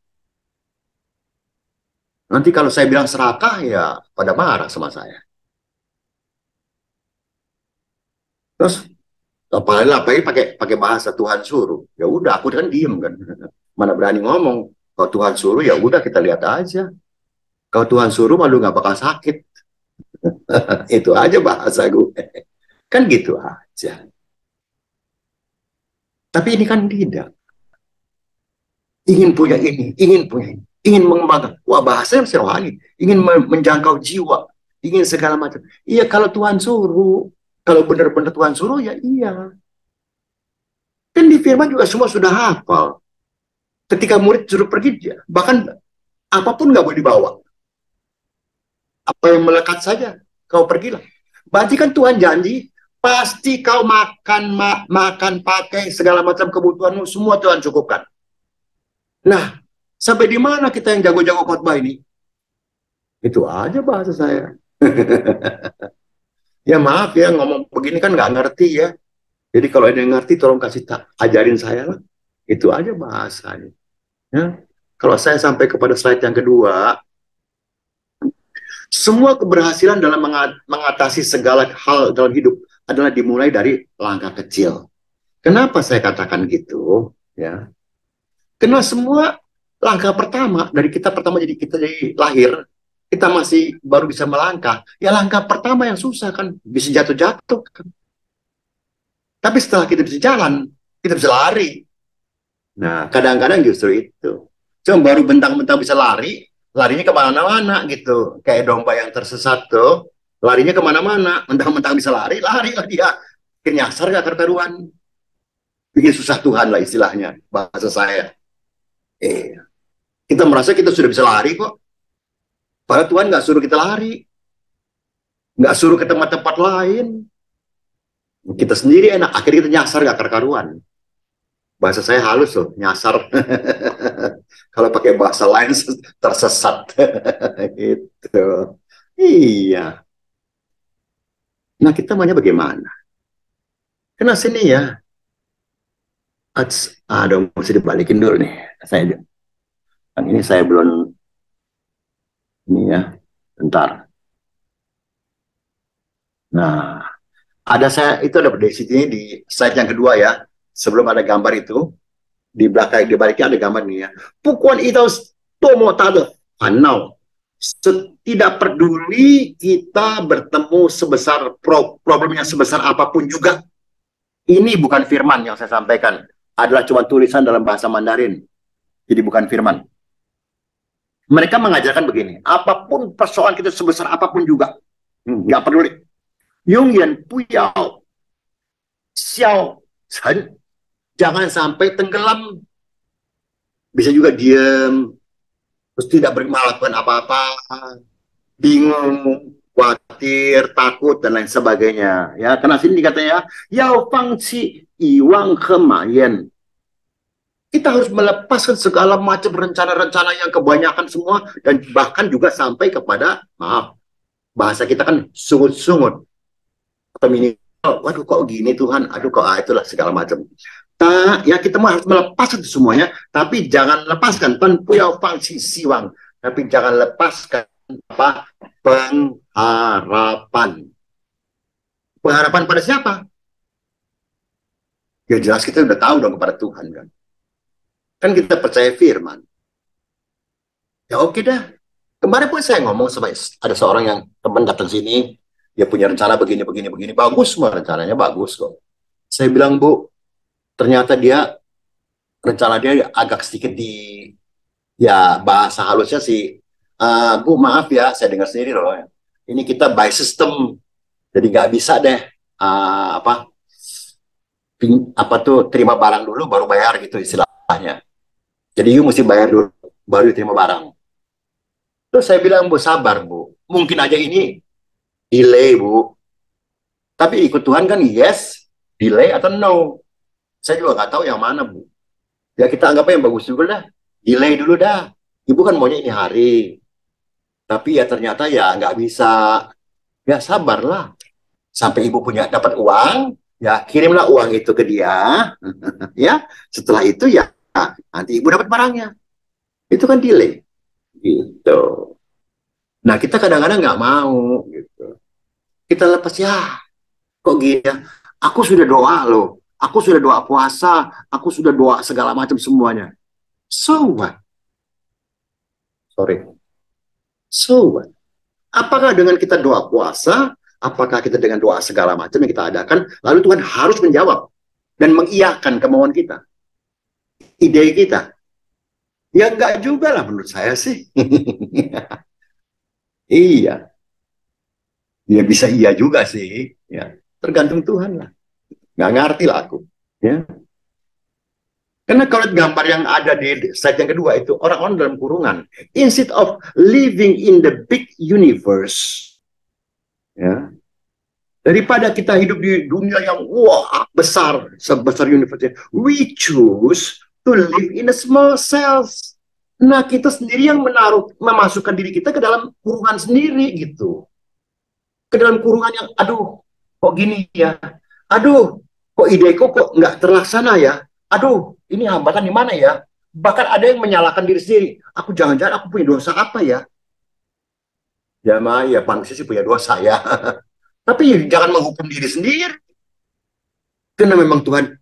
Nanti kalau saya bilang serakah, ya pada marah sama saya. Terus, apalagi pakai bahasa Tuhan suruh. Ya udah, aku kan diem kan. Mana berani ngomong. Kalau Tuhan suruh, ya udah kita lihat aja. Kalau Tuhan suruh, malu nggak bakal sakit. Itu aja bahasa gue. Kan gitu aja. Tapi ini kan tidak. Ingin punya ini, ingin punya ini. Ingin mengembangkan. Wah, bahasanya masih rohani. Ingin menjangkau jiwa. Ingin segala macam. Iya, kalau Tuhan suruh. Kalau benar-benar Tuhan suruh, ya iya. Kan di firman juga semua sudah hafal. Ketika murid suruh pergi, bahkan apapun nggak boleh dibawa. Apa yang melekat saja, kau pergilah. Berarti kan Tuhan janji, pasti kau makan, pakai segala macam kebutuhanmu, semua Tuhan cukupkan. Nah, sampai di mana kita yang jago-jago khotbah ini? Itu aja bahasa saya. Ya maaf ya, ngomong begini kan nggak ngerti ya. Jadi kalau ada yang ngerti, tolong kasih ajarin saya lah. Itu aja bahasanya. Ya. Kalau saya sampai kepada slide yang kedua, semua keberhasilan dalam mengatasi segala hal dalam hidup adalah dimulai dari langkah kecil. Kenapa saya katakan gitu? Ya, karena semua langkah pertama dari kita jadi kita dari lahir, kita masih baru bisa melangkah. Ya langkah pertama yang susah kan, bisa jatuh-jatuh kan. Tapi setelah kita bisa jalan, kita bisa lari. Nah, kadang-kadang justru itu. Cuma baru bentang-bentang bisa lari, larinya kemana-mana gitu. Kayak domba yang tersesat tuh, larinya kemana-mana. Mentang-mentang bisa lari, lari lah dia. Nyasar gak karuan. Bikin susah Tuhan lah istilahnya, bahasa saya. Kita merasa kita sudah bisa lari kok. Padahal Tuhan gak suruh kita lari. Gak suruh ke tempat-tempat lain. Kita sendiri enak, akhirnya kita nyasar gak karuan. Bahasa saya halus loh, nyasar. Kalau pakai bahasa lain tersesat. Gitu. Iya. Nah, kita maunya bagaimana? Kena sini ya. Aduh, mesti dibalikin dulu nih. Yang ini saya belum. Ini ya. Bentar. Nah, ada saya itu ada di sini di slide yang kedua ya. Sebelum ada gambar itu, di belakang di baliknya ada gambar nih ya. Pukuan itu tomo tade anau. Tidak peduli kita bertemu sebesar problemnya sebesar apapun juga. Ini bukan firman yang saya sampaikan, adalah cuma tulisan dalam bahasa Mandarin. Jadi bukan firman. Mereka mengajarkan begini, apapun persoalan kita sebesar apapun juga, nggak peduli. Yung yan puyao, xiao chen, jangan sampai tenggelam. Bisa juga diam, terus tidak melakukan apa-apa, bingung, khawatir, takut, dan lain sebagainya. Ya, karena sini dikatanya, yao fangci iwang kemayen. Kita harus melepaskan segala macam rencana-rencana yang kebanyakan semua, dan bahkan juga sampai kepada, maaf, bahasa kita kan sungut-sungut. Atau minimal, waduh kok gini Tuhan, aduh kok itulah segala macam. Ya kita harus melepaskan semuanya, tapi jangan lepaskan penpuyau fangsi siwang, tapi jangan lepaskan apa pengharapan. Pengharapan pada siapa? Ya jelas kita udah tahu dong kepada Tuhan kan. Kan kita percaya firman. Ya oke dah. Kemarin pun saya ngomong sama ada seorang yang teman datang sini, dia punya rencana begini, bagus semua rencananya, bagus kok. Saya bilang, Bu, ternyata dia rencana dia agak sedikit ya bahasa halusnya sih, Bu maaf ya, saya dengar sendiri loh. Ini kita by system, jadi nggak bisa deh apa tuh terima barang dulu baru bayar gitu istilahnya. Jadi you mesti bayar dulu baru terima barang. Terus saya bilang, Bu sabar Bu, mungkin aja ini delay Bu. Tapi ikut Tuhan kan yes, delay atau no. Saya juga nggak tahu yang mana Bu. Ya kita anggap yang bagus juga dah. Delay dulu dah. Ibu kan maunya ini hari. Tapi ya ternyata ya nggak bisa. Ya sabarlah. Sampai ibu punya dapat uang, ya kirimlah uang itu ke dia. Ya setelah itu ya nanti ibu dapat barangnya. Itu kan delay. Gitu. Nah kita kadang-kadang nggak mau. Gitu. Kita lepas ya. Kok gini ya? Aku sudah doa loh. Aku sudah doa puasa, aku sudah doa segala macam semuanya. So what? Sorry. So what? Apakah dengan kita doa puasa, apakah kita dengan doa segala macam yang kita adakan, lalu Tuhan harus menjawab dan mengiyakan kemauan kita, ide kita? Ya enggak juga lah menurut saya sih. Iya. Ya bisa iya juga sih. Ya, tergantung Tuhan lah. Nggak ngerti lah aku. Ya. Karena kalau gambar yang ada di slide yang kedua itu, orang-orang dalam kurungan. Instead of living in the big universe, ya, daripada kita hidup di dunia yang wah besar, sebesar universe, we choose to live in a small cells. Nah, kita sendiri yang memasukkan diri kita ke dalam kurungan sendiri gitu. Ke dalam kurungan yang, aduh, kok gini ya? Aduh, kok ideku kok nggak terlaksana ya? Aduh, ini hambatan di mana ya? Bahkan ada yang menyalahkan diri sendiri. Aku jangan-jangan aku punya dosa apa ya? Ya, ya manusia sih punya dosa ya. Tapi jangan menghukum diri sendiri. Karena memang Tuhan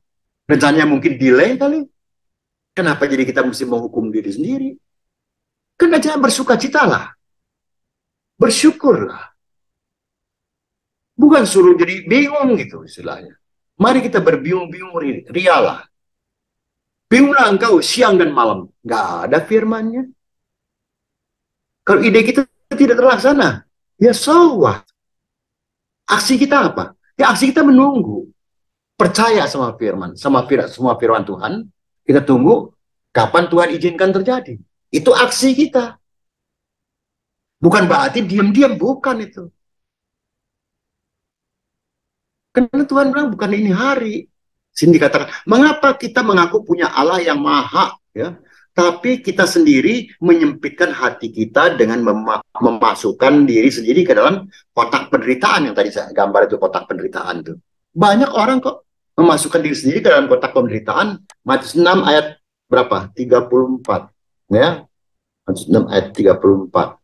rencananya mungkin delay kali. Kenapa jadi kita mesti menghukum diri sendiri? Karena jangan bersukacitalah. Bersyukurlah. Bukan suruh jadi bingung gitu istilahnya. Mari kita berbingung-bingung, rialah. Bingunglah engkau siang dan malam. Nggak ada firmannya. Kalau ide kita tidak terlaksana, ya so what? Aksi kita apa? Ya aksi kita menunggu. Percaya sama firman, semua firman Tuhan. Kita tunggu kapan Tuhan izinkan terjadi. Itu aksi kita. Bukan berarti diam-diam, bukan itu. Karena Tuhan bilang bukan ini hari. Sini dikatakan, mengapa kita mengaku punya Allah yang maha, ya? Tapi kita sendiri menyempitkan hati kita dengan memasukkan diri sendiri ke dalam kotak penderitaan yang tadi saya gambar itu, kotak penderitaan itu. Banyak orang kok memasukkan diri sendiri ke dalam kotak penderitaan. Matius 6 ayat berapa? 34. Ya. Matius 6 ayat 34.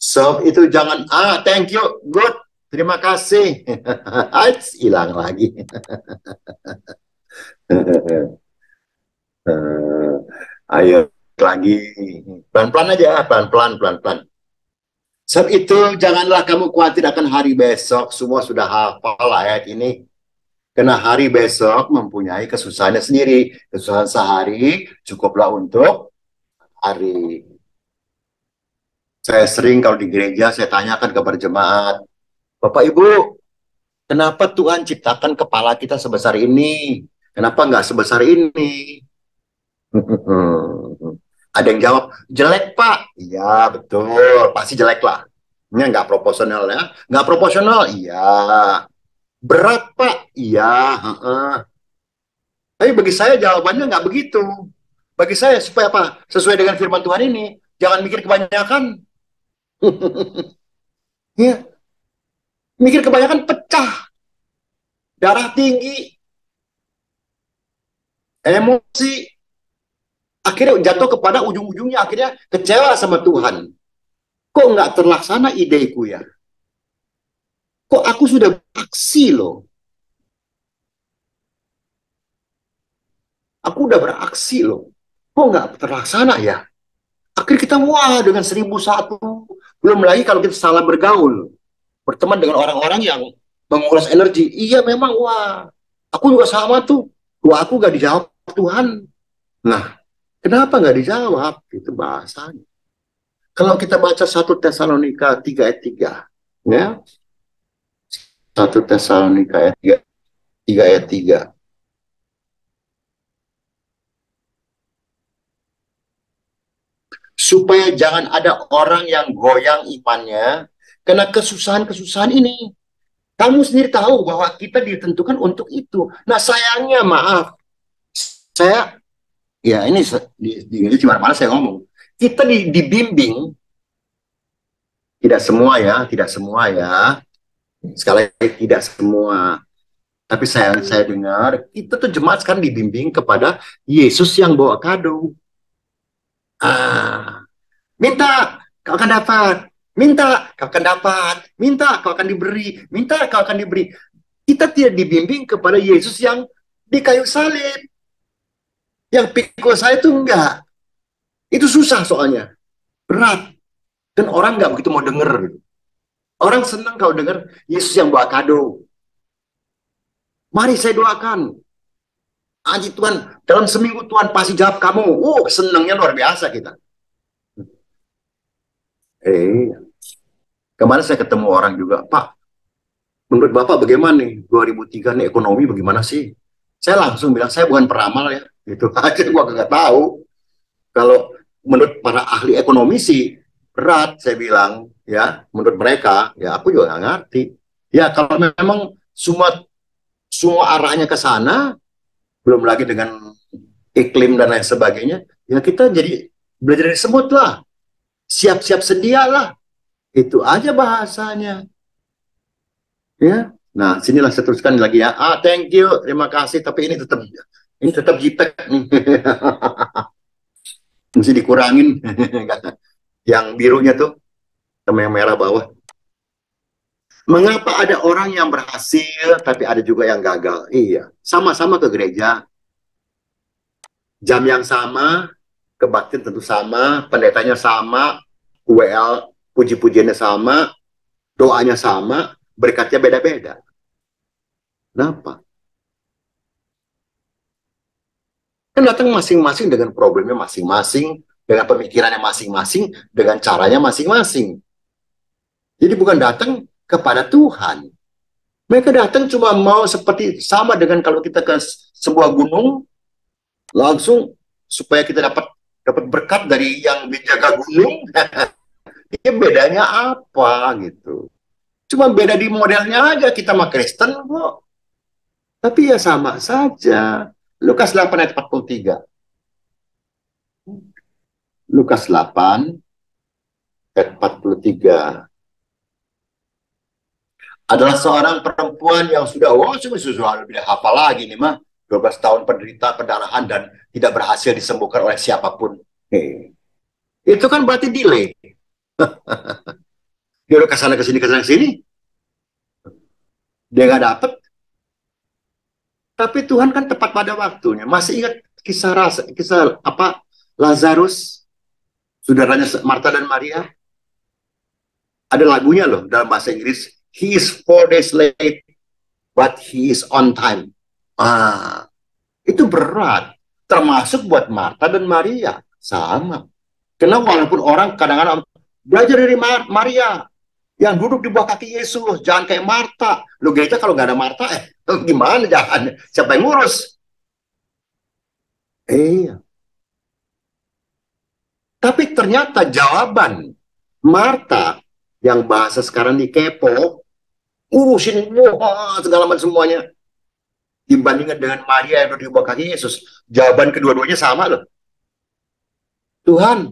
So, itu jangan, thank you, good, terima kasih. Hilang lagi. Ayo lagi, pelan-pelan aja, pelan-pelan. Sebab itu, janganlah kamu khawatir akan hari besok. Semua sudah hafal ayat ini. Karena hari besok mempunyai kesusahannya sendiri. Kesusahan sehari cukuplah untuk hari. Saya sering kalau di gereja, saya tanyakan kepada jemaat, Bapak Ibu, kenapa Tuhan ciptakan kepala kita sebesar ini? Kenapa nggak sebesar ini? Ada yang jawab, jelek Pak. Iya, betul. Pasti jelek lah. Ini nggak proporsional ya. Nggak proporsional, iya. Berat Pak, iya. Tapi bagi saya jawabannya nggak begitu. Bagi saya, supaya apa? Sesuai dengan firman Tuhan ini, jangan mikir kebanyakan. Ya. Mikir kebanyakan pecah. Darah tinggi. Emosi. Akhirnya jatuh kepada ujung-ujungnya, akhirnya kecewa sama Tuhan. Kok nggak terlaksana ideku ya? Kok aku sudah beraksi loh? Aku udah beraksi loh. Kok nggak terlaksana ya? Akhirnya kita wah dengan 1001. Belum lagi kalau kita salah bergaul. Berteman dengan orang-orang yang menguras energi. Iya memang wah. Aku juga sama tuh. Doa aku nggak dijawab Tuhan. Nah, kenapa nggak dijawab? Itu bahasanya. Kalau kita baca 1 Tesalonika 3 ayat 3. Ya. 1 Tesalonika ayat 3 ayat 3. Supaya jangan ada orang yang goyang imannya karena kesusahan-kesusahan ini. Kamu sendiri tahu bahwa kita ditentukan untuk itu. Nah sayangnya maaf, saya ya ini di mana saya ngomong, kita dibimbing, tidak semua ya, sekali lagi tidak semua. Tapi saya dengar kita tuh jemaat sekarang dibimbing kepada Yesus yang bawa kado. Minta, kau akan dapat. Minta, kau akan dapat. Minta, kau akan diberi. Minta, kau akan diberi. Kita tidak dibimbing kepada Yesus yang di kayu salib. Yang pikul saya itu enggak. Itu susah soalnya. Berat. Dan orang enggak begitu mau denger. Orang senang kalau denger Yesus yang bawa kado. Mari saya doakan. Aji Tuhan, dalam seminggu Tuhan pasti jawab kamu. Senangnya luar biasa kita. Kemarin saya ketemu orang juga, Pak, menurut Bapak bagaimana nih 2003 nih ekonomi bagaimana sih? Saya langsung bilang, saya bukan peramal ya. Gitu aja, gua nggak tahu. Kalau menurut para ahli ekonomi sih berat, saya bilang, ya, menurut mereka, ya aku juga nggak ngerti. Ya kalau memang semua arahnya ke sana, belum lagi dengan iklim dan lain sebagainya, ya kita jadi belajar dari semut lah. Siap-siap sedialah. Itu aja bahasanya. Ya. Nah, sinilah saya teruskan lagi ya. Thank you, terima kasih. Tapi ini tetap JPEG nih. Mesti dikurangin. Yang birunya tuh sama yang merah bawah. Mengapa ada orang yang berhasil tapi ada juga yang gagal? Iya, sama-sama ke gereja, jam yang sama, kebaktian tentu sama, pendetanya sama, WL puji-pujiannya sama, doanya sama, berkatnya beda-beda. Kenapa? Kan datang masing-masing dengan problemnya masing-masing, dengan pemikirannya masing-masing, dengan caranya masing-masing. Jadi bukan datang kepada Tuhan. Mereka datang cuma mau seperti sama dengan kalau kita ke sebuah gunung, langsung supaya kita dapat berkat dari yang menjaga gunung. Ya bedanya apa gitu? Cuma beda di modelnya aja. Kita mah Kristen kok. Tapi ya sama saja. Lukas 8 ayat 43. Lukas 8 ayat 43. Adalah seorang perempuan yang sudah lebih hafal lagi nih mah. 12 tahun penderita pendarahan dan tidak berhasil disembuhkan oleh siapapun. Itu kan berarti delay. Dia udah kesana kesini. Dia nggak dapet. Tapi Tuhan kan tepat pada waktunya. Masih ingat kisah apa Lazarus, saudaranya Marta dan Maria? Ada lagunya loh dalam bahasa Inggris. He is 4 days late, but he is on time. Itu berat. Termasuk buat Marta dan Maria. Sama. Karena walaupun orang kadang-kadang belajar dari Maria yang duduk di bawah kaki Yesus, jangan kayak Marta. Lo gereja kalau nggak ada Marta, gimana jangan? Siapa yang ngurus? Iya. Tapi ternyata jawaban Marta yang bahasa sekarang di kepo, urusin segala macam semuanya. Dibandingkan dengan Maria yang duduk di bawah kaki Yesus, jawaban kedua-duanya sama loh. Tuhan,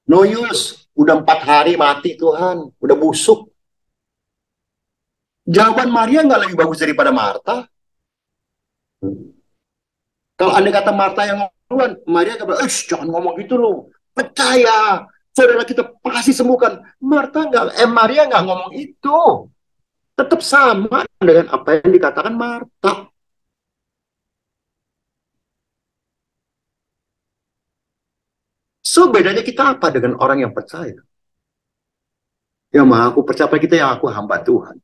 no use. Udah 4 hari mati Tuhan. Udah busuk. Jawaban Maria nggak lebih bagus daripada Marta. Kalau andai kata Marta yang ngomong, Maria akan bilang, jangan ngomong gitu loh. Percaya. Saudara kita pasti sembuhkan. Maria nggak ngomong itu. Tetap sama dengan apa yang dikatakan Marta. So, bedanya kita apa dengan orang yang percaya? Ya mah aku percaya kita yang aku hamba Tuhan.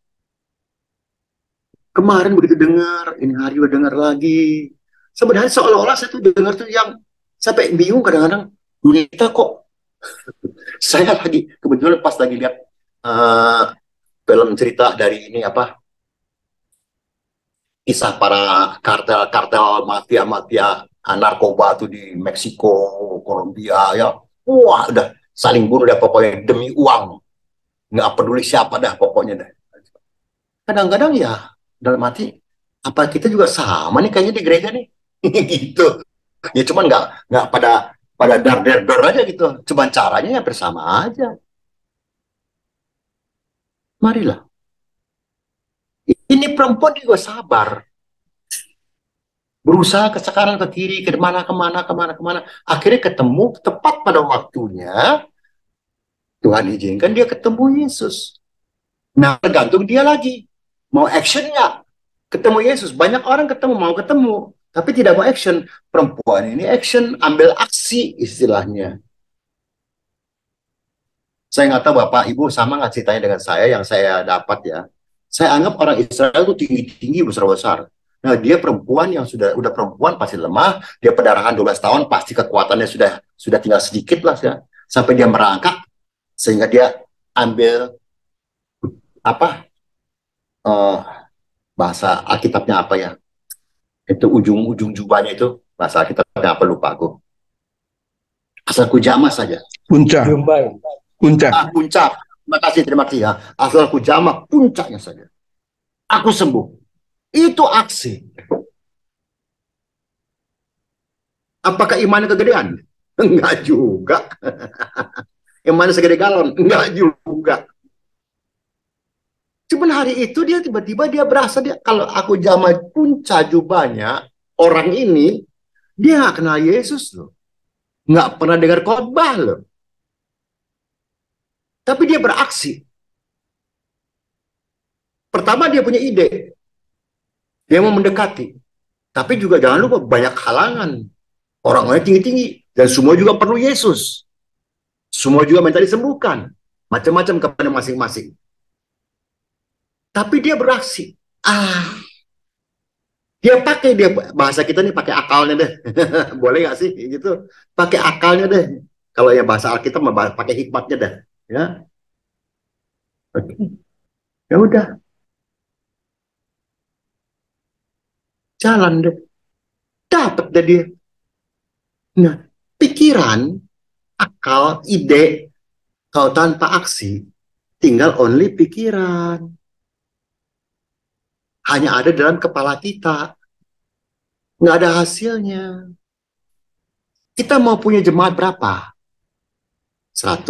Kemarin begitu dengar, ini hari udah dengar lagi. Sebenarnya seolah-olah saya tuh dengar tuh yang sampai bingung kadang-kadang. Dunia kita kok. Saya kebetulan pas lagi lihat film cerita dari ini apa. Kisah para kartel mafia narkoba tuh di Meksiko, Kolombia ya. Wah, udah saling bunuh dah pokoknya demi uang. Nggak peduli siapa dah pokoknya dah. Kadang-kadang ya dalam hati apa kita juga sama nih kayaknya di gereja nih. Gitu. Ya cuman nggak pada dar aja gitu. Cuman caranya hampir sama aja. Marilah. Ini perempuan juga sabar. Berusaha ke sekarang ke kiri, ke kemana. Akhirnya ketemu tepat pada waktunya. Tuhan izinkan dia ketemu Yesus. Nah, tergantung dia lagi. Mau action nggak? Ketemu Yesus. Banyak orang mau ketemu. Tapi tidak mau action. Perempuan ini action, ambil aksi istilahnya. Saya nggak tahu Bapak, Ibu sama nggak ceritanya dengan saya yang saya dapat ya. Saya anggap orang Israel itu tinggi-tinggi, besar-besar. Nah, dia perempuan yang udah perempuan pasti lemah, dia pendarahan 12 tahun pasti kekuatannya sudah tinggal sedikit lah ya. Sampai dia merangkak sehingga dia ambil apa? Bahasa Alkitabnya apa ya? Itu ujung jubahnya itu bahasa Alkitabnya apa lupa aku. Asal kujama saja. Puncak. Puncak. Puncak. Terima kasih ya. Asal kujama puncaknya saja. aku sembuh. Itu aksi. Apakah imannya kegedean? Enggak juga. Imannya segede galon? Enggak juga. Cuman hari itu dia tiba-tiba dia berasa dia kalau aku jamai punca jubahnya orang ini dia nggak kenal Yesus loh, nggak pernah dengar khotbah loh, tapi dia beraksi. Pertama dia punya ide, dia mau mendekati, tapi juga jangan lupa banyak halangan, orang-orangnya tinggi-tinggi dan semua juga perlu Yesus, semua juga minta disembuhkan, macam-macam kepada masing-masing. Tapi dia beraksi. Dia pakai dia bahasa kita nih pakai akalnya deh. Boleh nggak sih gitu? Pakai akalnya deh. Kalau yang bahasa Alkitab pakai hikmatnya deh. Ya, oke. Ya udah, jalan deh. Dapat deh dia. Nah, pikiran, akal, ide, kalau tanpa aksi, tinggal only pikiran. Hanya ada dalam kepala kita. Nggak ada hasilnya. Kita mau punya jemaat berapa? 100,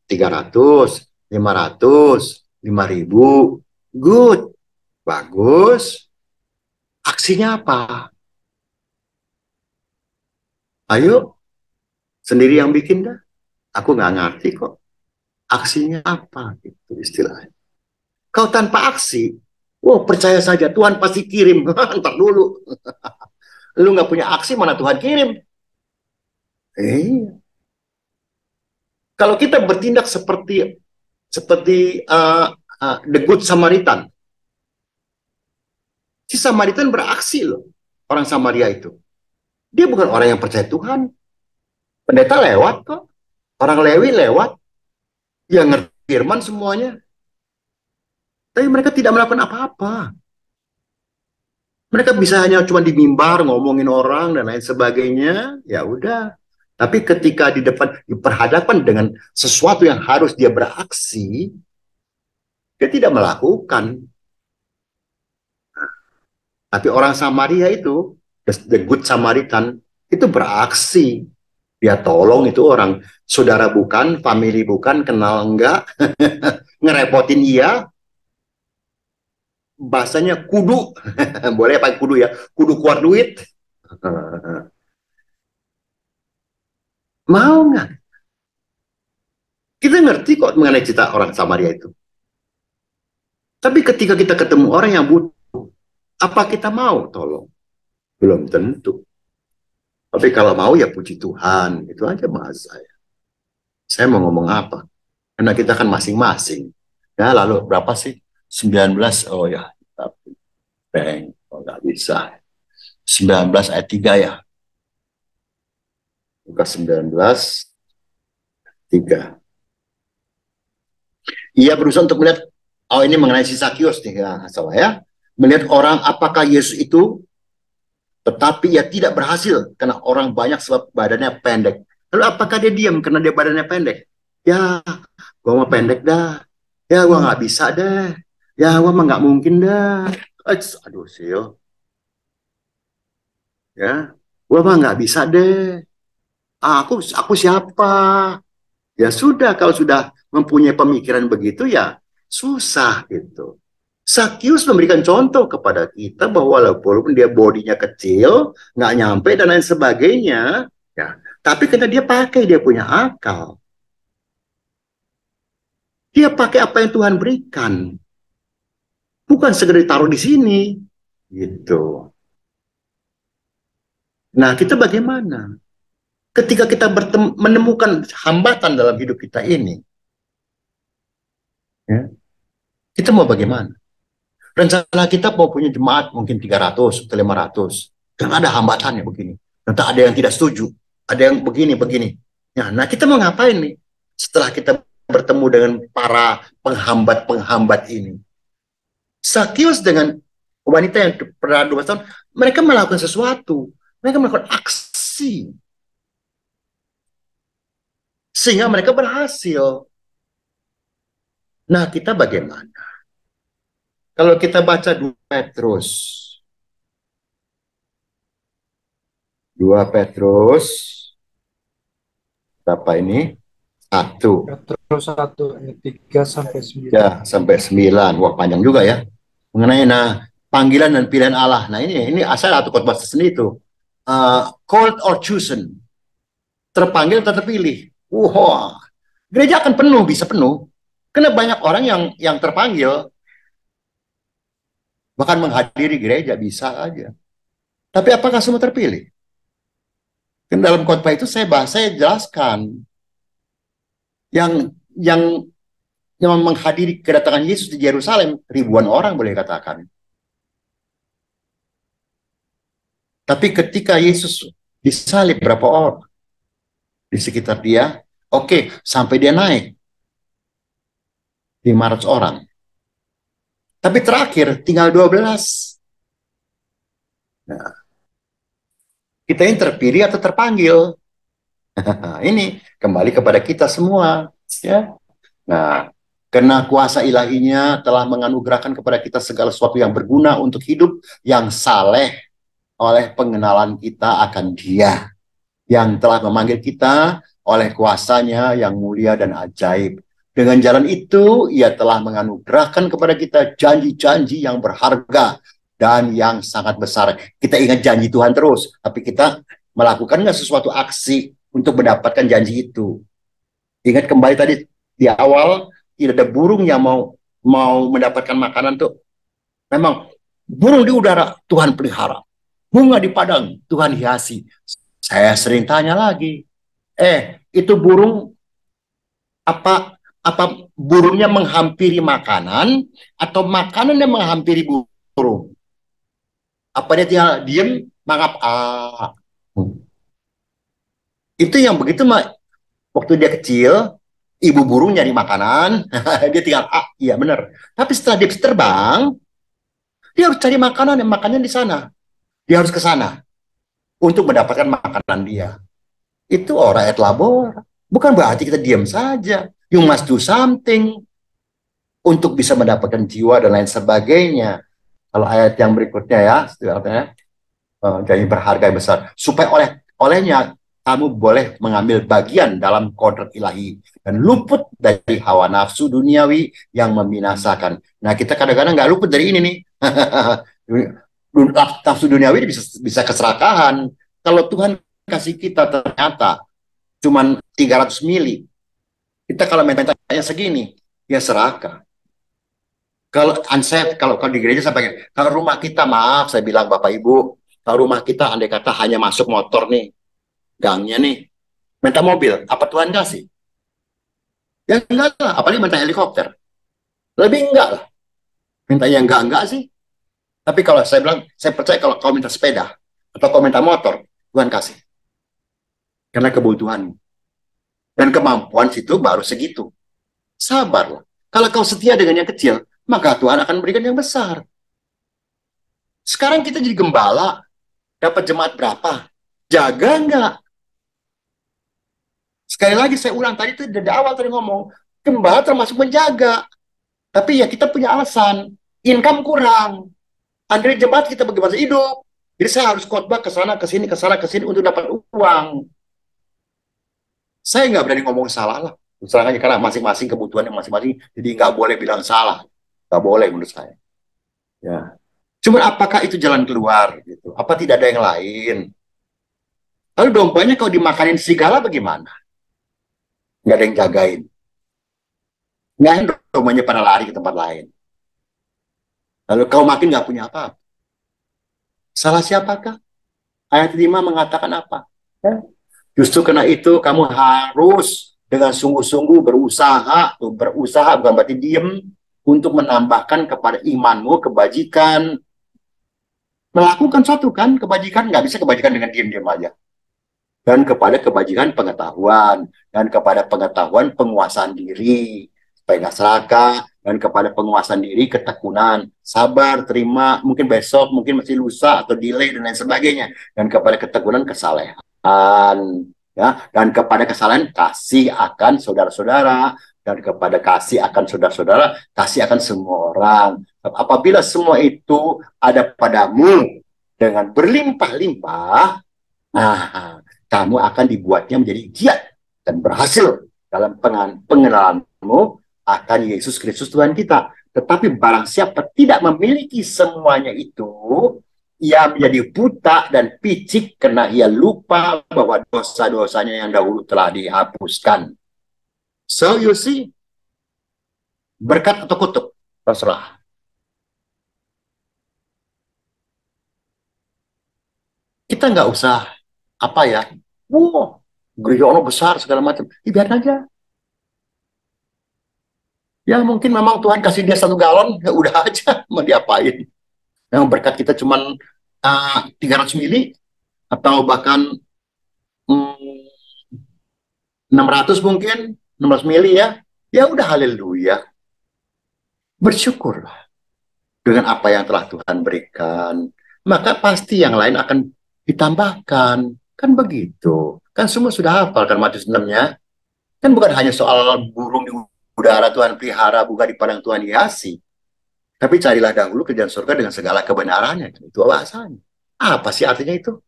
300, 500, 5.000. Good. Bagus. Aksinya apa? Ayo, sendiri yang bikin dah. Aku nggak ngerti kok. Aksinya apa? Itu istilahnya. Kau tanpa aksi, wow, percaya saja Tuhan pasti kirim. Ntar dulu. Lu nggak punya aksi, mana Tuhan kirim? Kalau kita bertindak seperti the Good Samaritan, si Samaritan beraksi loh, orang Samaria itu. Dia bukan orang yang percaya Tuhan. Pendeta lewat kok, orang Lewi lewat, yang ngerti firman semuanya. Tapi mereka tidak melakukan apa-apa. Mereka bisa hanya cuma di mimbar ngomongin orang dan lain sebagainya, ya udah. Tapi ketika di depan diperhadapkan dengan sesuatu yang harus dia beraksi, dia tidak melakukan. Tapi orang Samaria itu, the Good Samaritan, itu beraksi. Dia tolong itu orang, saudara bukan, family bukan, kenal enggak, ngerepotin iya, bahasanya kudu, boleh pakai kudu ya, kudu keluar duit. Mau nggak? Kita ngerti kok mengenai cerita orang Samaria itu. Tapi ketika kita ketemu orang yang butuh, apa kita mau tolong? Belum tentu. Tapi kalau mau ya puji Tuhan. Itu aja bahasa saya. Saya mau ngomong apa? Karena kita kan masing-masing. Ya lalu berapa sih? 19. Oh ya. Bang. Oh nggak bisa. 19 ayat 3 ya. Lukas 19 3. Ia berusaha untuk melihat, oh ini mengenai si Sakius nih ya, salah ya. Melihat orang apakah Yesus itu, tetapi ia tidak berhasil karena orang banyak sebab badannya pendek. Lalu apakah dia diam karena dia badannya pendek? Ya, gua mau pendek dah. Ya, gua nggak bisa deh. Ya, gua mah nggak mungkin dah. Aduh, Sil. Ya, gua mah nggak bisa deh. Aku siapa? Ya sudah, kalau sudah mempunyai pemikiran begitu ya susah gitu. Sakius memberikan contoh kepada kita bahwa walaupun dia bodinya kecil, nggak nyampe dan lain sebagainya, ya, tapi karena dia pakai, dia punya akal. Dia pakai apa yang Tuhan berikan. Bukan segera ditaruh di sini. Gitu. Nah, kita bagaimana? Ketika kita menemukan hambatan dalam hidup kita ini, ya, kita mau bagaimana? Rencana kita mau punya jemaat mungkin 300 atau 500. Dan ada hambatannya begini. Nanti ada yang tidak setuju. Ada yang begini. Ya, nah kita mau ngapain nih? Setelah kita bertemu dengan para penghambat-penghambat ini. Sakius dengan wanita yang pernah 12 tahun, mereka melakukan sesuatu. Mereka melakukan aksi. Sehingga mereka berhasil. Nah, kita bagaimana? Kalau kita baca 2 Petrus, 2 Petrus, berapa ini? 1. Petrus 1 ayat 3 sampai 9. Ya, sampai 9. Wah, panjang juga ya. Mengenai panggilan dan pilihan Allah. Nah, ini asal atau khotbah sendiri itu. Called or chosen. Terpanggil atau terpilih. Wah, gereja akan penuh, bisa penuh. Karena banyak orang yang terpanggil, bahkan menghadiri gereja bisa aja. Tapi apakah semua terpilih? Kan dalam khotbah itu saya jelaskan yang menghadiri kedatangan Yesus di Yerusalem ribuan orang boleh katakan. Tapi ketika Yesus disalib berapa orang di sekitar dia? Oke, sampai dia naik 500 orang. Tapi terakhir tinggal 12. Nah, kita ini terpilih atau terpanggil? Ini kembali kepada kita semua, ya. Nah, karena kuasa ilahinya telah menganugerahkan kepada kita segala sesuatu yang berguna untuk hidup yang saleh oleh pengenalan kita akan Dia yang telah memanggil kita oleh kuasanya yang mulia dan ajaib. Dengan jalan itu, Ia telah menganugerahkan kepada kita janji-janji yang berharga dan yang sangat besar. Kita ingat janji Tuhan terus, tapi kita melakukan nggak sesuatu aksi untuk mendapatkan janji itu? Ingat kembali tadi di awal, tidak ada burung yang mau mendapatkan makanan tuh. Memang burung di udara Tuhan pelihara, bunga di padang Tuhan hiasi. Saya sering tanya lagi, itu burung apa burungnya menghampiri makanan atau makanan yang menghampiri burung? Apa dia tinggal diem mangap? Itu yang begitu mah waktu dia kecil, ibu burung nyari makanan, dia tinggal iya benar. Tapi setelah dia terbang, dia harus cari makanan, yang makannya di sana. Dia harus ke sana untuk mendapatkan makanan dia. Itu orang et labor. Bukan berarti kita diam saja. You must do something untuk bisa mendapatkan jiwa dan lain sebagainya. Kalau ayat yang berikutnya ya, janji berharga yang besar. Supaya olehnya kamu boleh mengambil bagian dalam kodrat ilahi dan luput dari hawa nafsu duniawi yang membinasakan. Nah, kita kadang-kadang nggak luput dari ini nih. Nafsu duniawi bisa keserakahan. Kalau Tuhan kasih kita ternyata cuman 300 mili, kita kalau mentanya segini, ya serakah. Kalau unsafe, kalau di gereja sampai kalau rumah kita, maaf saya bilang Bapak Ibu, kalau rumah kita andai kata hanya masuk motor nih, gangnya nih, minta mobil, apa Tuhan kasih? Ya enggak lah, apalagi minta helikopter. Lebih enggak lah. Minta yang enggak sih. Tapi kalau saya bilang, saya percaya kalau kau minta sepeda, atau kau minta motor, Tuhan kasih. Karena kebutuhan. Dan kemampuan situ baru segitu. Sabarlah. Kalau kau setia dengan yang kecil, maka Tuhan akan berikan yang besar. Sekarang kita jadi gembala, dapat jemaat berapa? Jaga enggak? Sekali lagi saya ulang tadi itu dari awal tadi ngomong, gembala termasuk menjaga. Tapi ya kita punya alasan, income kurang. Andre jemaat kita bagaimana hidup. Jadi saya harus khotbah ke sana, ke sini untuk dapat uang. Saya nggak berani ngomong salah lah. Misalnya karena masing-masing kebutuhannya masing-masing, jadi nggak boleh bilang salah. Nggak boleh menurut saya. Ya. Cuma apakah itu jalan keluar? Gitu? Apa tidak ada yang lain? Lalu dompanya kalau dimakanin serigala bagaimana? Nggak ada yang jagain. Nggak ada dompanya pada lari ke tempat lain. Lalu kau makin nggak punya apa-apa. Salah siapakah? Ayat 5 mengatakan apa? Ya. Justru karena itu kamu harus dengan sungguh-sungguh berusaha bukan berarti diem, untuk menambahkan kepada imanmu kebajikan. Melakukan suatu kan kebajikan, nggak bisa kebajikan dengan diam-diam aja. Dan kepada kebajikan pengetahuan, dan kepada pengetahuan penguasaan diri, supaya nggak serakah, dan kepada penguasaan diri ketekunan, sabar, terima, mungkin besok, mungkin masih lusa, atau delay, dan lain sebagainya. Dan kepada ketekunan kesalehan. Ya, dan kepada kesalahan kasih akan saudara-saudara, dan kepada kasih akan saudara-saudara, kasih akan semua orang. Apabila semua itu ada padamu dengan berlimpah-limpah, nah, kamu akan dibuatnya menjadi giat dan berhasil dalam pengenalanmu akan Yesus Kristus Tuhan kita. Tetapi barang siapa tidak memiliki semuanya itu, ia menjadi buta dan picik karena ia lupa bahwa dosa-dosanya yang dahulu telah dihapuskan. So you see, berkat atau kutuk, terserah. Kita nggak usah apa ya, wow, gereja ono besar segala macam, biar aja. Ya mungkin memang Tuhan kasih dia 1 galon, ya udah aja, mau diapain. Yang berkat kita cuma 300 mili, atau bahkan 600 mungkin, 16 mili ya. Ya udah haleluya. Bersyukurlah dengan apa yang telah Tuhan berikan. Maka pasti yang lain akan ditambahkan. Kan begitu. Kan semua sudah hafal kan Matius 6-nya. Kan bukan hanya soal burung di udara Tuhan pelihara, bunga di padang Tuhan hiasi. Tapi carilah dahulu kerjaan surga dengan segala kebenarannya. Itu bahasanya. Apa sih artinya itu?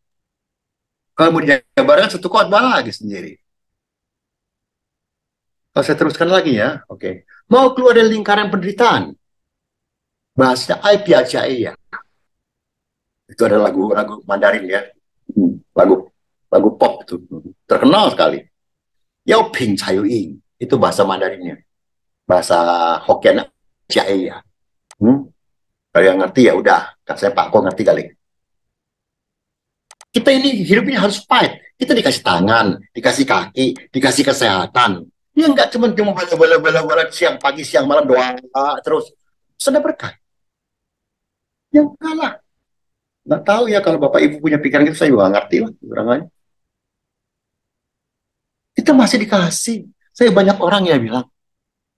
Kalau mau dijabarkan satu khotbah lagi sendiri. Kalau saya teruskan lagi ya. Oke. Mau keluar dari lingkaran penderitaan. Bahasanya Aipiacaia. Itu adalah lagu Mandarin ya. Lagu pop itu. Terkenal sekali. Yao Ping Cayu Ying. Itu bahasa Mandarinnya. Bahasa Hokkien Caia. Kalau yang ngerti ya udah. Saya Pak Ko ngerti kali. Kita ini hidupnya harus fight. Kita dikasih tangan, dikasih kaki, dikasih kesehatan. Ya nggak cuma bala siang pagi siang malam doa terus. Sudah berkah. Yang kalah. Nggak tahu ya kalau Bapak Ibu punya pikiran gitu, saya juga nggak ngerti lah. Orangnya. Kita masih dikasih. Saya banyak orang ya bilang,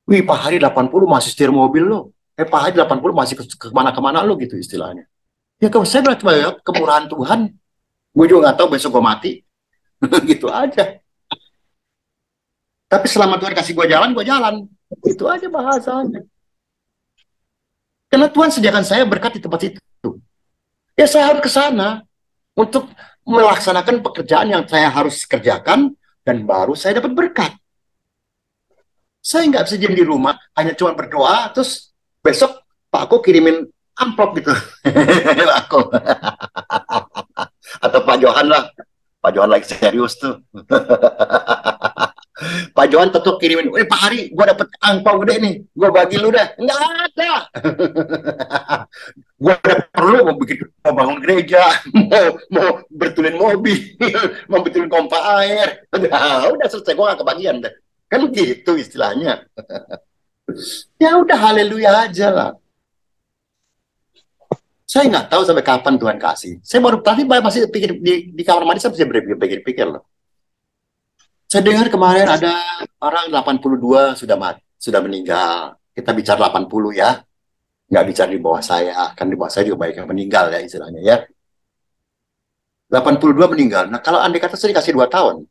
wih Pak Hari 80 masih setir mobil lo. Pak Hari 80 masih kemana-kemana lo gitu istilahnya. Ya kalau saya bilang cuma ya, kemurahan Tuhan. Gue juga nggak tahu besok gue mati. Gitu aja. Tapi selama Tuhan kasih gue jalan. Itu aja bahasanya. Karena Tuhan sediakan saya berkat di tempat itu. Ya saya harus ke sana untuk melaksanakan pekerjaan yang saya harus kerjakan dan baru saya dapat berkat. Saya nggak bisa diam di rumah, hanya cuma berdoa, terus besok Pak Ko kirimin amplop gitu. Aku. Atau Pak Johan lah. Pak Johan lagi serius tuh. Pak Johan tetap kirimin, Pak Hari, gue dapet angpau gede nih, gue bagi lu dah. Nggak ada. Gue udah perlu mau bangun gereja, mau betulin mobil, mau betulin pompa air. Udah selesai, gue nggak kebagian deh. Kan gitu istilahnya. Ya udah haleluya aja lah. Saya nggak tahu sampai kapan Tuhan kasih. Saya baru tadi masih pikir di kamar mandi, saya masih berpikir-pikir loh. Saya dengar kemarin ada orang 82 sudah meninggal. Kita bicara 80 ya. Nggak bicara di bawah saya. Kan di bawah saya juga banyak yang meninggal ya istilahnya ya. 82 meninggal. Nah kalau andai kata saya dikasih 2 tahun.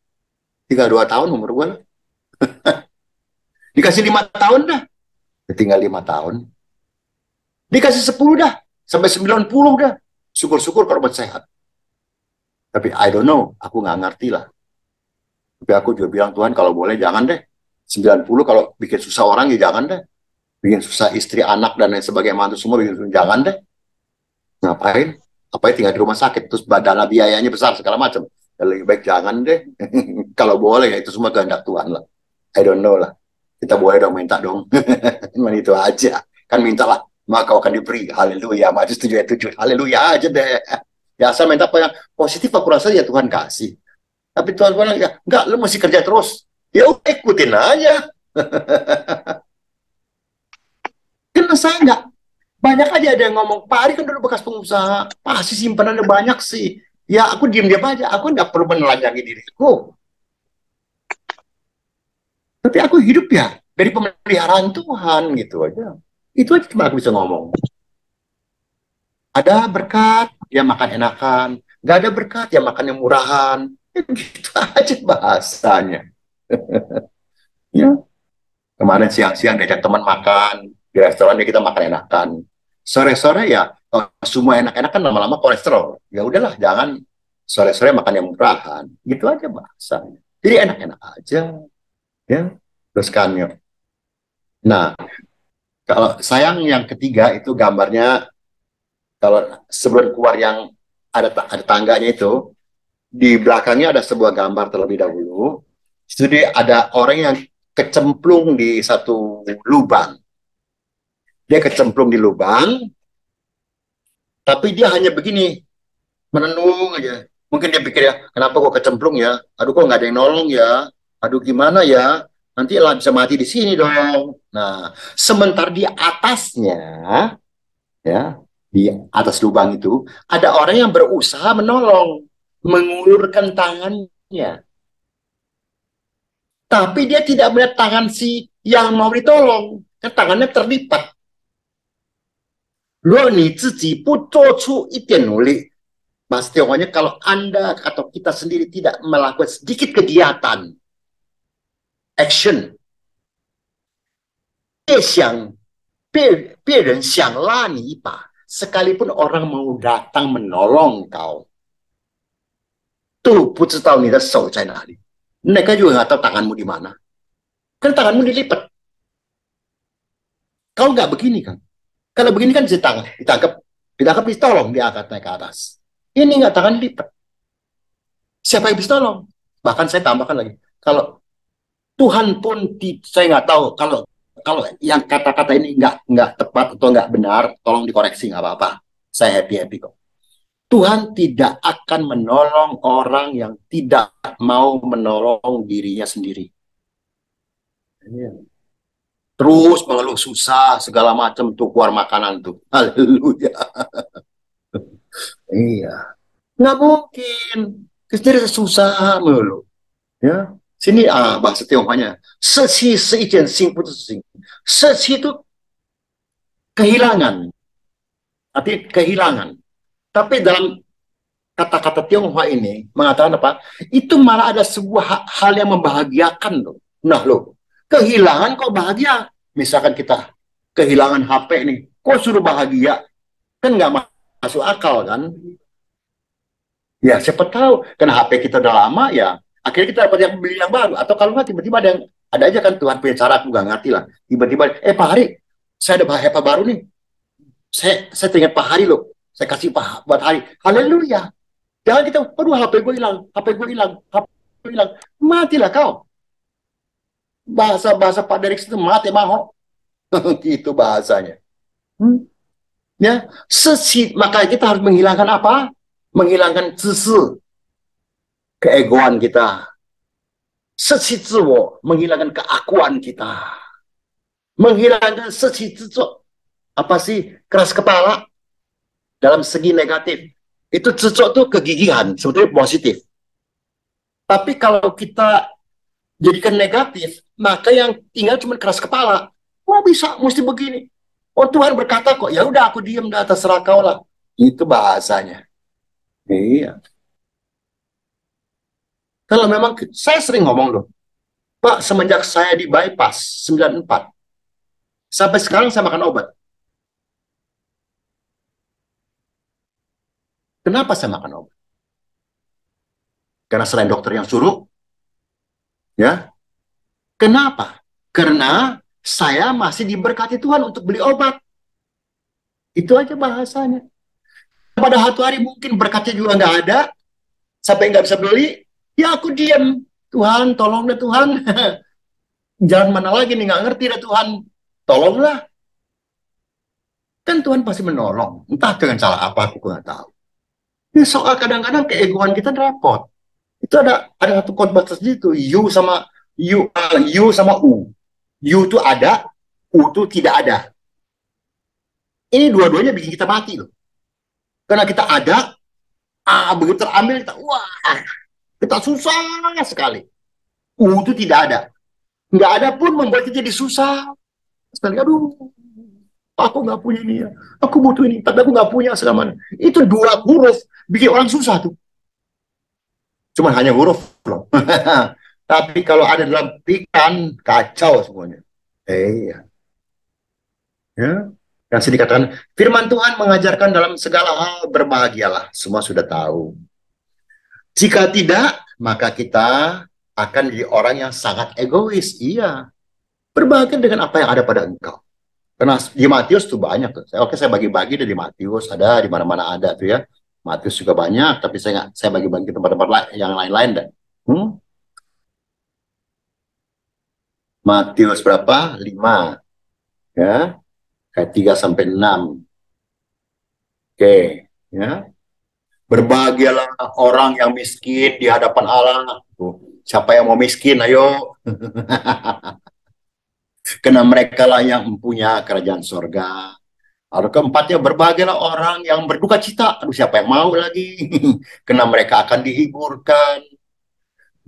Tinggal 2 tahun umur gue. Dikasih 5 tahun dah. Tinggal 5 tahun. Dikasih 10 dah. Sampai 90 dah. Syukur-syukur kalau buat sehat. Tapi I don't know. Aku nggak ngerti lah. Tapi aku juga bilang, Tuhan kalau boleh jangan deh. 90 kalau bikin susah orang ya jangan deh. Bikin susah istri, anak, dan lain sebagainya. Mantu semua bikin susah, jangan deh. Ngapain? Apalagi tinggal di rumah sakit. Terus dana biayanya besar segala macam. Ya, lebih baik jangan deh. Kalau boleh ya itu semua kehendak Tuhan lah. I don't know lah. Kita boleh dong minta dong. Cuman itu aja. Kan mintalah. Maka akan diberi. Haleluya. Matius 7 ayat 7. Haleluya aja deh. Ya asal minta apa yang positif aku rasa ya Tuhan kasih. Tapi Tuhan bilang, ya, enggak, lu mesti kerja terus. Ya udah ikutin aja. Karena saya enggak. Banyak aja ada yang ngomong, Pak Ari kan dulu bekas pengusaha. Pasti simpanannya banyak sih. Ya aku diam-diam aja. Aku enggak perlu menelanjangi diriku. Tapi aku hidup ya dari pemeliharaan Tuhan gitu aja. Itu aja cuma aku bisa ngomong. Ada berkat, ya makan enakan. Nggak ada berkat, ya makan yang murahan. Gitu aja bahasanya. Ya. Kemarin siang-siang diajak teman makan. Di restorannya kita makan enakan. Sore-sore ya, oh, semua enak-enak kan lama-lama kolesterol. Ya udahlah, jangan sore-sore makan yang murahan. Gitu aja bahasanya. Jadi enak-enak aja, ya. Terus kan, ya. Nah, kalau sayang yang ketiga itu gambarnya, kalau sebelum keluar yang ada tangganya itu, di belakangnya ada sebuah gambar terlebih dahulu. Jadi ada orang yang kecemplung di satu lubang. Dia kecemplung di lubang, tapi dia hanya begini, menenung aja. Mungkin dia pikir ya, kenapa kok kecemplung ya? Aduh kok nggak ada yang nolong ya? Aduh gimana ya? Nanti lah bisa mati di sini dong. Nah, sementara di atasnya, ya, di atas lubang itu, ada orang yang berusaha menolong, mengulurkan tangannya. Tapi dia tidak melihat tangan si yang mau ditolong. Kan tangannya terlipat. 如果你自己不做出一点努力，Mas Tionghoanya kalau Anda atau kita sendiri tidak melakukan sedikit kegiatan, action, 别人想拉你一把, sekalipun orang mau datang menolong kau, 都不知道你的手在哪里. Mereka juga nggak tahu tanganmu di mana. Kan tanganmu dilipat. Kau nggak begini kan? Kalau begini kan ditangkap, ditolong, diangkat naik ke atas. Ini nggak tangan lipat. Siapa yang bisa tolong? Bahkan saya tambahkan lagi, kalau Tuhan pun saya nggak tahu kalau yang kata-kata ini nggak tepat atau nggak benar, tolong dikoreksi, nggak apa-apa. Saya happy kok. Tuhan tidak akan menolong orang yang tidak mau menolong dirinya sendiri. Terus mengeluh susah segala macam tuh keluar makanan tuh. Haleluya. Iya. Nggak mungkin. Sendiri susah mulu. Ya. Sini bahasa Tionghoanya. Seci seijian sing putus sing. Seci itu kehilangan. Artinya kehilangan. Tapi dalam kata-kata Tionghoa ini mengatakan apa? Itu malah ada sebuah hal yang membahagiakan loh. Nah loh, kehilangan kok bahagia. Misalkan kita kehilangan HP nih, kok suruh bahagia? Kan nggak masuk akal kan? Ya siapa tahu, karena HP kita udah lama ya, akhirnya kita dapat yang beli yang baru. Atau kalau nggak tiba-tiba ada aja kan Tuhan punya cara, aku nggak ngerti lah. Tiba-tiba, Pak Hari, saya ada HP baru nih. Saya teringat Pak Hari loh. Saya kasih buat Hari. Haleluya. Jangan kita, aduh HP gue hilang, HP gue hilang, HP gue hilang. Matilah kau. Bahasa Pak Derek itu mati maho. Gitu bahasanya. Ya, maka kita harus menghilangkan apa? Menghilangkan zisi, keegoan kita. Seci ziwo, menghilangkan keakuan kita. Menghilangkan seci ziwo. Apa sih? Keras kepala. Dalam segi negatif. Itu ziwo itu kegigihan, sebetulnya positif. Tapi kalau kita jadikan negatif, maka yang tinggal cuma keras kepala. Wah bisa, mesti begini. Oh Tuhan berkata kok, ya udah aku diam di atas kau lah. Itu bahasanya. Iya. Kalau memang saya sering ngomong loh, Pak, semenjak saya di bypass 94, sampai sekarang saya makan obat. Kenapa saya makan obat? Karena selain dokter yang suruh, ya. Kenapa? Karena saya masih diberkati Tuhan untuk beli obat. Itu aja bahasanya. Pada satu hari mungkin berkatnya juga nggak ada, sampai nggak bisa beli, ya aku diam. Tuhan, tolonglah Tuhan. Jalan mana lagi nih, nggak ngerti dah Tuhan. Tolonglah. Kan Tuhan pasti menolong. Entah dengan cara apa, aku nggak tahu. Ini soal kadang-kadang keegoan kita repot. Itu ada satu khotbah tersendiri tuh, U sama U. U itu ada, U itu tidak ada. Ini dua-duanya bikin kita mati loh. Karena kita ada, begitu terambil kita, wah, kita susah sekali. Itu tidak ada. Nggak ada pun membuat kita jadi susah. Sekali, aduh, aku nggak punya ini ya. Aku butuh ini, tapi aku nggak punya selama. Itu dua huruf bikin orang susah tuh. Cuman hanya huruf loh. Tapi kalau ada dalam pikiran, kacau semuanya. Iya. Ya. Yang sedih dikatakan, firman Tuhan mengajarkan dalam segala hal berbahagialah. Semua sudah tahu. Jika tidak, maka kita akan jadi orang yang sangat egois. Iya, berbahagia dengan apa yang ada pada engkau. Karena di Matius tuh banyak tuh. Oke, saya bagi-bagi dari Matius, ada di mana-mana ada tuh ya. Matius juga banyak, tapi saya bagi-bagi ke tempat-tempat yang lain-lain dah. Matius berapa? 5. Ya, ayat 3 sampai 6. Oke, ya. Berbahagialah orang yang miskin di hadapan Allah. Tuh, siapa yang mau miskin? Ayo. Karena mereka lah yang mempunyai kerajaan sorga. Lalu keempatnya, berbahagialah orang yang berduka cita. Aduh, siapa yang mau lagi? Karena mereka akan dihiburkan.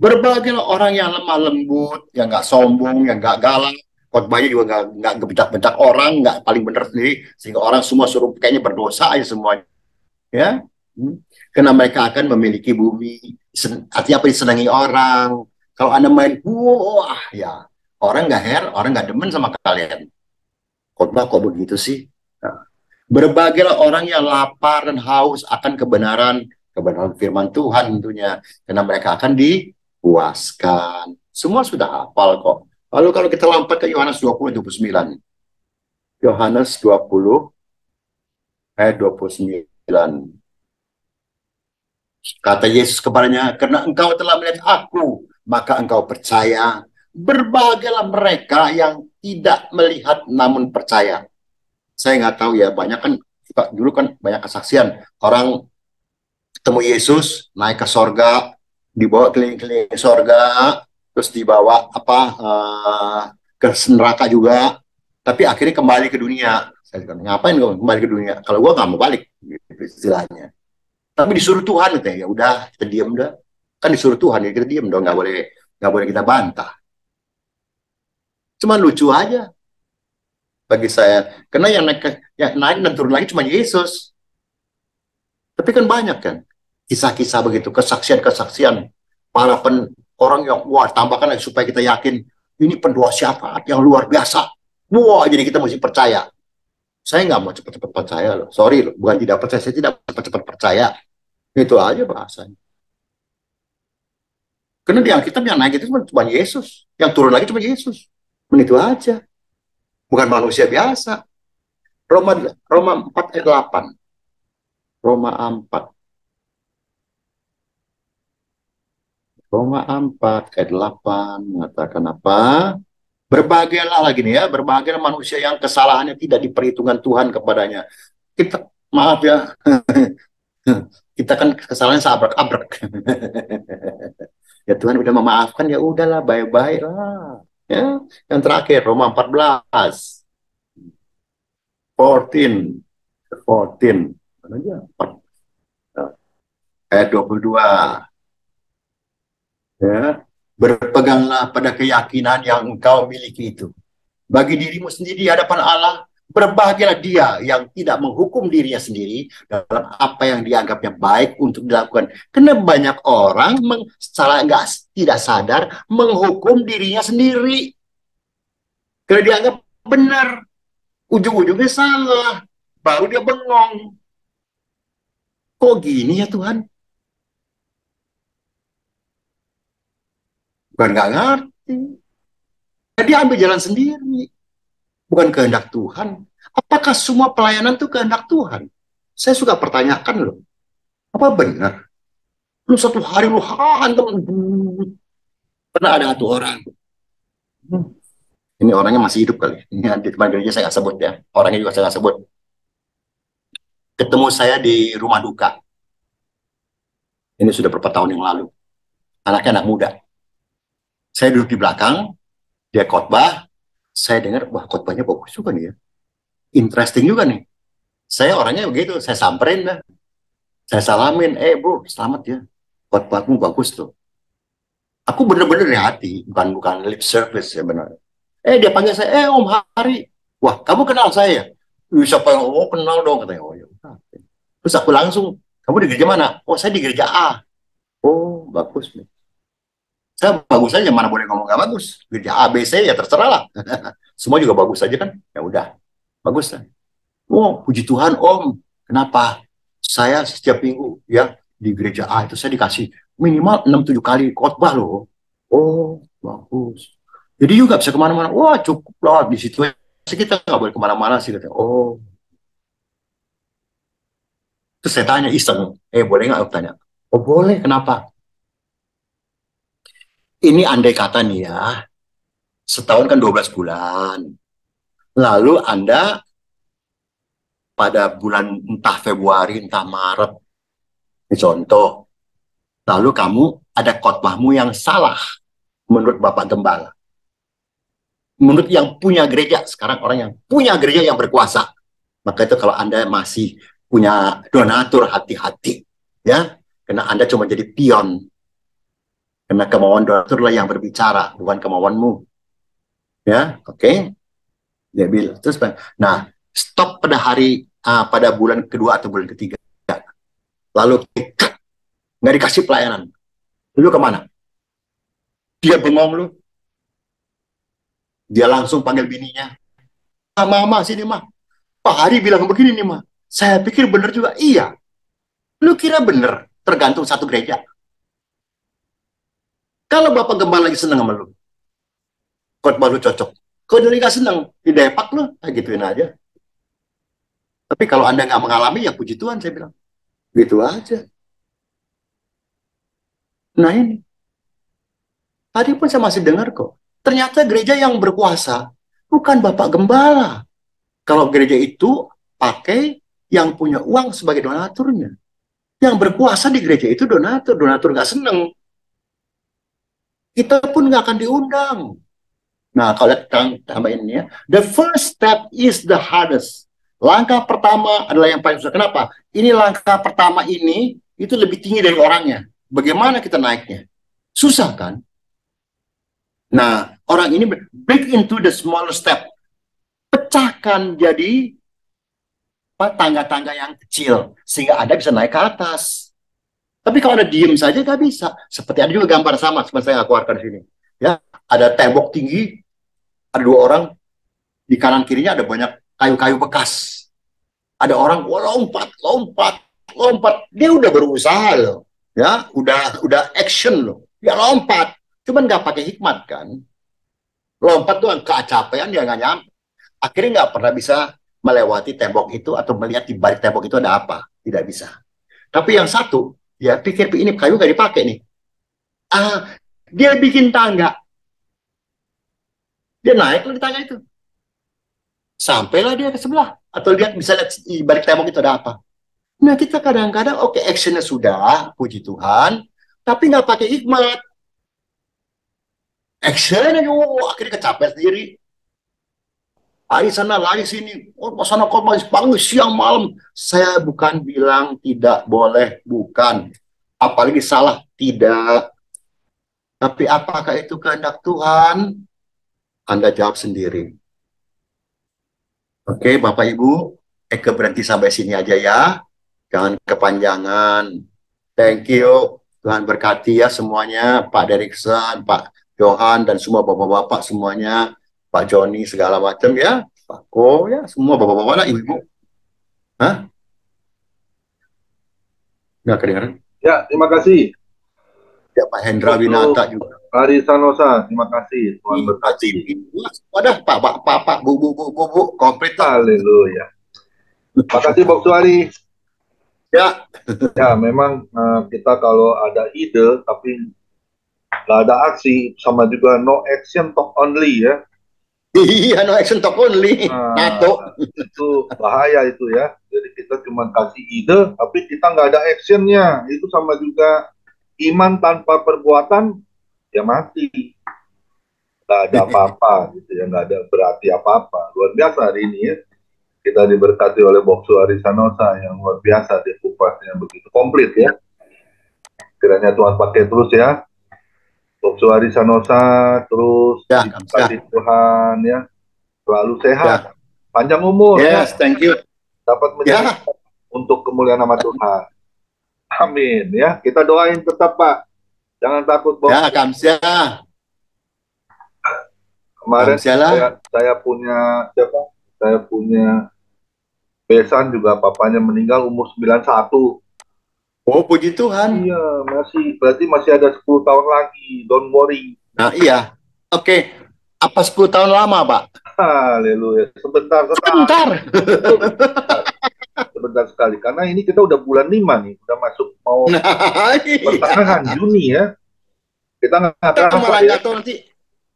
Berbahagialah orang yang lemah lembut, yang nggak sombong, yang nggak galak. Khotbahnya juga nggak bentak-bentak orang, nggak paling benar sendiri, sehingga orang semua suruh kayaknya berdosa aja semuanya. Ya, karena mereka akan memiliki bumi. Artinya apa, disenangi orang. Kalau Anda main, wah ya, orang nggak demen sama kalian. Khotbah kok begitu sih? Nah, berbahagialah orang yang lapar dan haus akan kebenaran firman Tuhan tentunya, karena mereka akan dipuaskan. Semua sudah hafal kok. Lalu kalau kita lompat ke Yohanes 20:29. Yohanes 20 ayat 29. Kata Yesus kepadanya, karena engkau telah melihat aku, maka engkau percaya. Berbahagialah mereka yang tidak melihat namun percaya. Saya nggak tahu ya, banyak kan, dulu kan banyak kesaksian. Orang ketemu Yesus, naik ke sorga, dibawa keliling-keliling sorga, terus dibawa ke neraka juga, tapi akhirnya kembali ke dunia. Saya bilang, ngapain kembali ke dunia? Kalau gue nggak mau balik, gitu istilahnya. Tapi disuruh Tuhan, gitu ya udah kita diam dah. Kan disuruh Tuhan, ya kita diam dong, nggak boleh kita bantah. Cuman lucu aja bagi saya, karena yang naik dan turun lagi cuma Yesus. Tapi kan banyak kan kisah-kisah begitu, kesaksian-kesaksian para orang yang wah, tambahkan lagi supaya kita yakin ini pendoa syafaat yang luar biasa. Wah, jadi kita mesti percaya. Saya nggak mau cepat-cepat percaya loh. Sorry loh, bukan tidak percaya, saya tidak cepat-cepat percaya. Itu aja bahasanya. Karena di Alkitab yang naik itu cuma Yesus, yang turun lagi cuma Yesus. Begitu aja. Bukan manusia biasa. Roma 4 ayat 8. Roma 4. Roma 4 ayat 8 mengatakan apa? Berbahagialah lagi nih ya, berbahagialah manusia yang kesalahannya tidak diperhitungkan Tuhan kepadanya. Kita, maaf ya, kita kan kesalahannya seabrek-abrek. Ya Tuhan udah memaafkan, ya udahlah, bye-bye lah. Ya, yang terakhir Roma 14. 14. Mana aja? Ayat 22. Ya, berpeganglah pada keyakinan yang engkau miliki itu. Bagi dirimu sendiri di hadapan Allah, berbahagialah dia yang tidak menghukum dirinya sendiri dalam apa yang dianggapnya baik untuk dilakukan. Karena banyak orang secara tidak sadar menghukum dirinya sendiri. Karena dianggap benar, ujung-ujungnya salah, baru dia bengong. Kok gini ya Tuhan? Bukan nggak ngerti. Jadi ambil jalan sendiri. Bukan kehendak Tuhan. Apakah semua pelayanan itu kehendak Tuhan? Saya suka pertanyakan loh. Apa benar? Lu satu hari lu hantam. Pernah ada satu orang. Ini orangnya masih hidup kali. Ini di tempat gereja saya nggak sebut ya. Orangnya juga saya nggak sebut. Ketemu saya di rumah duka. Ini sudah beberapa tahun yang lalu. Anaknya anak muda. Saya duduk di belakang, dia khotbah, saya dengar, wah khotbahnya bagus juga nih ya. Interesting juga nih. Saya orangnya begitu, saya samperin dah. Saya salamin, bro, selamat ya. Khotbahmu bagus tuh. Aku bener-bener di hati, bukan lip service ya benar. Dia panggil saya, Om Hari. Wah, kamu kenal saya? Siapa yang, kenal dong, katanya. Oh, ya. Terus aku langsung, kamu di gereja mana? Oh, saya di gereja A. Oh, bagus nih. Saya bagus aja, mana boleh ngomong nggak bagus. Gereja A, B, C, ya terserah lah. Semua juga bagus aja kan. Ya udah, bagus lah. Oh, puji Tuhan Om. Kenapa? Saya setiap minggu ya di gereja A itu saya dikasih minimal 6-7 kali khotbah loh. Oh, bagus. Jadi juga bisa kemana-mana. Wah, cukup lah di situ. Kita nggak boleh kemana-mana sih. Katanya. Oh, terus saya tanya iseng. Boleh nggak? Aku tanya. Oh, boleh. Kenapa? Ini andai kata nih ya, setahun kan 12 bulan. Lalu Anda pada bulan entah Februari, entah Maret, ini contoh. Lalu kamu ada khotbahmu yang salah menurut Bapak Gembala. Menurut yang punya gereja, sekarang orang yang punya gereja yang berkuasa. Maka itu kalau Anda masih punya donatur, hati-hati. Ya, karena Anda cuma jadi pion. Karena kemauan donatur lah yang berbicara, bukan kemauanmu. Ya, oke. Dia bilang. Terus, nah, stop pada pada bulan kedua atau bulan ketiga. Lalu, nggak dikasih pelayanan. Lu kemana? Dia bengong lu. Dia langsung panggil bininya. Mama, sini, mah. Pak Hari bilang begini nih, mah. Saya pikir bener juga. Iya. Lu kira bener? Tergantung satu gereja. Kalau Bapak Gembala lagi seneng sama lu, khotbah lu cocok. Kalau dia nggak seneng, didepak lu, gituin aja. Tapi kalau Anda nggak mengalami, ya puji Tuhan, saya bilang. Gitu aja. Nah ini. Tadi pun saya masih dengar kok. Ternyata gereja yang berkuasa bukan Bapak Gembala. Kalau gereja itu pakai yang punya uang sebagai donaturnya. Yang berkuasa di gereja itu donatur. Donatur nggak seneng. Kita pun nggak akan diundang. Nah, kalau tambah ini ya. The first step is the hardest. Langkah pertama adalah yang paling susah. Kenapa? Ini langkah pertama ini itu lebih tinggi dari orangnya. Bagaimana kita naiknya? Susah kan? Nah, orang ini break into the smaller step. Pecahkan jadi tangga-tangga yang kecil. Sehingga Anda bisa naik ke atas. Tapi kalau Anda diem saja, nggak bisa. Seperti ada juga gambar sama, seperti saya keluarkan di sini. Ya, ada tembok tinggi, ada 2 orang, di kanan kirinya ada banyak kayu-kayu bekas. Ada orang lompat, lompat, lompat. Dia udah berusaha loh. Ya, udah action loh. Dia lompat. Cuman nggak pakai hikmat kan. Lompat tuh kecapean dia nggak nyampe. Akhirnya nggak pernah bisa melewati tembok itu atau melihat di balik tembok itu ada apa. Tidak bisa. Tapi yang satu, ya pikir ini kayu nggak dipakai nih. Dia bikin tangga. Dia naik di tangga itu. Sampailah dia ke sebelah. Atau dia bisa lihat di balik tembok itu ada apa. Nah kita kadang-kadang oke, actionnya sudah, puji Tuhan. Tapi nggak pakai hikmat. Actionnya akhirnya kecapean sendiri. Hari sana, lari sini. Oh, sana kau masih pagi, siang, malam. Saya bukan bilang tidak boleh. Bukan. Apalagi salah. Tidak. Tapi apakah itu kehendak Tuhan? Anda jawab sendiri. Oke, Bapak Ibu. Eke berhenti sampai sini aja ya. Jangan kepanjangan. Thank you. Tuhan berkati ya semuanya. Pak Derikson, Pak Johan, dan semua bapak-bapak semuanya. Pak Joni, segala macam ya. Pak Ko, ya. Semua bapak-bapak lah, ibu-ibu. Hah? Nggak kedengeran? Ya, terima kasih. Ya, Pak Hendra Winata juga. Hari Sanosa, terima kasih. Tuhan berkati. Wadah, Pak, Bu, komplit lah. Haleluya. Terima kasih, Bok Suari. Ya. Ya, memang kita kalau ada ide, tapi nggak ada aksi, sama juga no action talk only ya. Iya, no action talk only. NATO. Itu bahaya itu ya. Jadi kita cuma kasih ide, tapi kita nggak ada actionnya. Itu sama juga iman tanpa perbuatan, ya mati. Nggak ada apa-apa gitu ya, nggak ada berarti apa-apa. Luar biasa hari ini ya. Kita diberkati oleh Boksu Arisanosa yang luar biasa, dia kupasnya begitu komplit ya. Kiranya Tuhan pakai terus ya. Boksu Arisanosa terus Ya, diberkati Tuhan ya. Selalu sehat, panjang umur. Yes, thank you. Dapat menjadi untuk kemuliaan nama Tuhan. Amin ya. Kita doain tetap Pak. Jangan takut Bok. Ya, kamsia. Kemarin saya punya siapa? Saya punya Besan juga papanya meninggal umur 91. Oh, puji Tuhan. Iya, berarti masih ada 10 tahun lagi. Don't worry. Nah, iya. Oke. Apa 10 tahun lama, Pak? Haleluya. Sebentar sekali. Bentar. Sebentar sekali. Karena ini kita udah bulan 5 nih. Udah masuk mau Nah, iya. pertengahan Juni ya. Kita nggak Kita kerasa malah ya. nggak tahu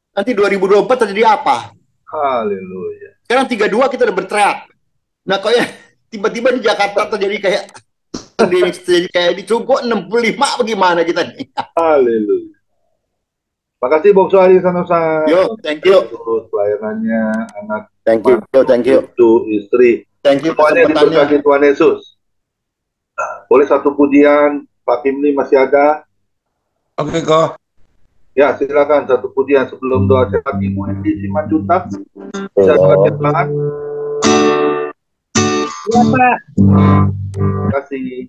nanti 2024 terjadi apa. Haleluya. Sekarang 32 kita udah berteriak. Nah, kok ya tiba-tiba di Jakarta terjadi kayak di Cungko 65 bagaimana kita nih? Haleluya. Makasih Bokso Adi Sanosa. Yo, thank you. Terus pelayanannya, anak, Thank you. cucu, istri. Thank you Semuanya diberkati kesempatannya. Tuhan Yesus. Boleh satu pujian, Pak Kimli masih ada? Oke, kok. Ya, silakan satu pujian sebelum doa sehat Ibu Indi Simanjuntak. Bisa doa sehat. Ya, Pak. Terima kasih.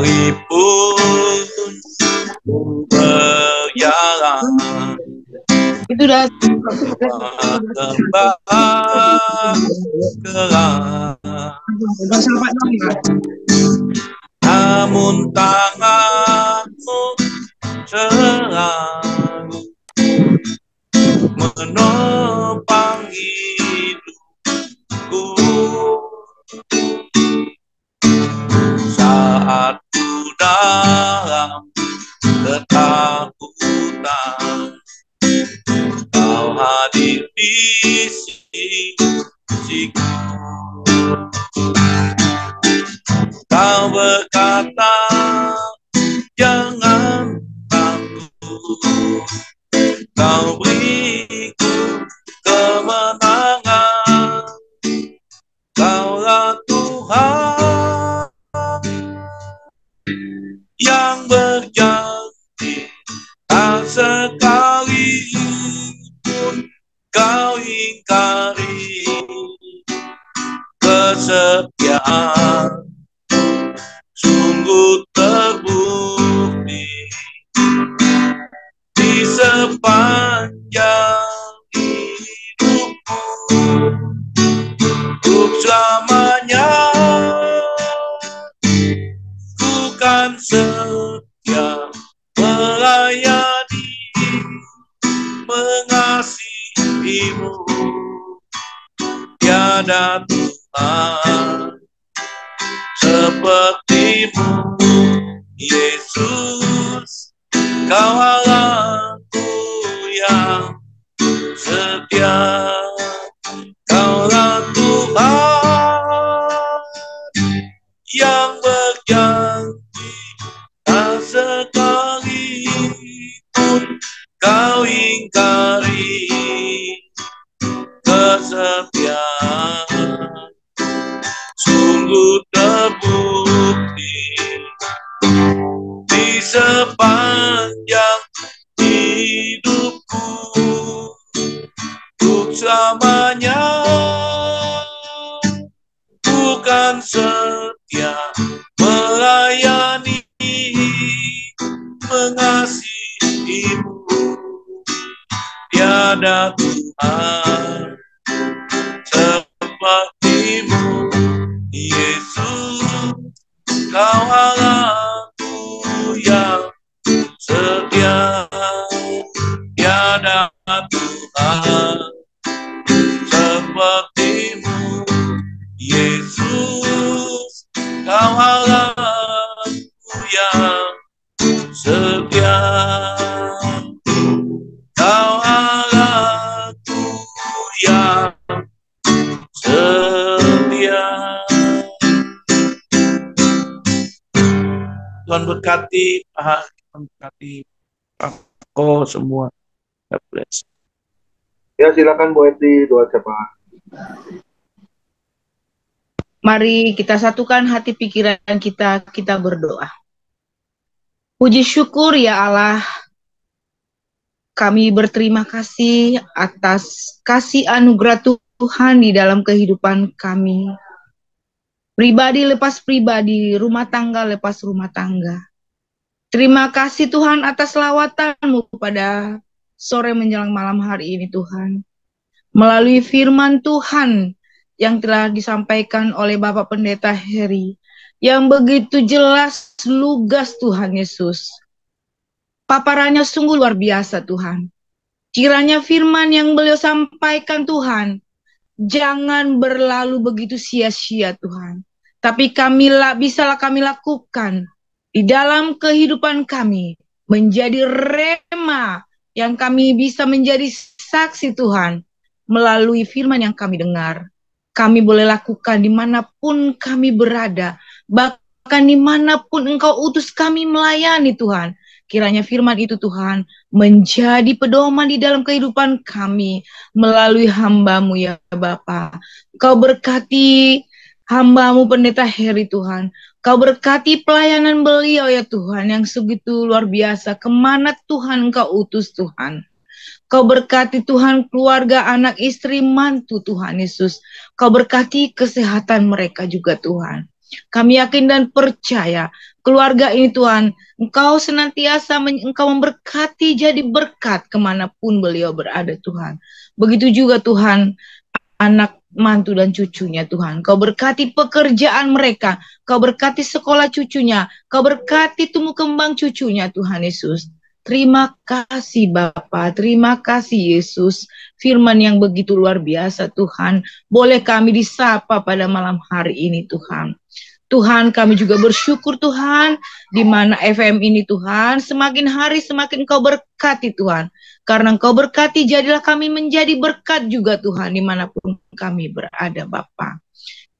Sekalipun berjalan Itu udah tembak kelam, udah sampai nama. namun tanganmu selalu menopang hidupku saat ku dalam ketakutan. Kau hadir di sisiku. Kau berkata, jangan takut. Kau beriku kemenangan. Kaulah Tuhan yang berjanji, tak sekalipun kau ingkari kesetiaan. Sungguh terbukti di sepanjang hidupku, untuk selamanya ku kan setia melayani, mengasihimu. Tiada Tuhan sepertimu, Yesus. Kau Allahku yang setia. Kaulah Tuhan yang berjanji, tak sekalipun kau ingkari kesetiaan. Sungguh terbukti di sepanjang hidupku, untuk selamanya bukan setia melayani, mengasihimu. Tiada Tuhan sepertimu, Yesus. Kau Allahku yang setia. Tiada Tuhan sepertimu, Yesus. Kau Allahku yang setia. Kau Allahku yang setia. Tuhan berkati, Tuhan berkati aku semua. God bless. Ya, silakan Bu Eti, doa siapa? Mari kita satukan hati pikiran kita, kita berdoa. Puji syukur ya Allah, kami berterima kasih atas kasih anugerah Tuhan di dalam kehidupan kami. Pribadi lepas pribadi, rumah tangga lepas rumah tangga. Terima kasih Tuhan atas lawatan-Mu pada sore menjelang malam hari ini Tuhan. Melalui firman Tuhan yang telah disampaikan oleh Bapak Pendeta Heri, yang begitu jelas, lugas Tuhan Yesus. Paparannya sungguh luar biasa Tuhan. Kiranya firman yang beliau sampaikan Tuhan, jangan berlalu begitu sia-sia Tuhan. Tapi bisalah kami lakukan di dalam kehidupan kami, menjadi rema yang kami bisa menjadi saksi Tuhan, melalui firman yang kami dengar. Kami boleh lakukan dimanapun kami berada, bahkan dimanapun Engkau utus kami melayani Tuhan. Kiranya firman itu Tuhan menjadi pedoman di dalam kehidupan kami melalui hamba-Mu ya Bapa. Kau berkati hamba-Mu Pendeta Heri Tuhan. Kau berkati pelayanan beliau ya Tuhan yang segitu luar biasa. Kemana Tuhan Engkau utus Tuhan. Kau berkati Tuhan keluarga, anak, istri, mantu Tuhan Yesus. Kau berkati kesehatan mereka juga Tuhan. Kami yakin dan percaya keluarga ini Tuhan, Engkau senantiasa Engkau memberkati jadi berkat kemanapun beliau berada Tuhan. Begitu juga Tuhan anak, mantu dan cucunya Tuhan. Kau berkati pekerjaan mereka, Kau berkati sekolah cucunya, Kau berkati tumbuh kembang cucunya Tuhan Yesus. Terima kasih Bapa, terima kasih Yesus. Firman yang begitu luar biasa Tuhan. Boleh kami disapa pada malam hari ini Tuhan. Tuhan kami juga bersyukur Tuhan, di mana FM ini Tuhan, semakin hari semakin Engkau berkati Tuhan. Karena Engkau berkati, jadilah kami menjadi berkat juga Tuhan, dimanapun kami berada Bapa.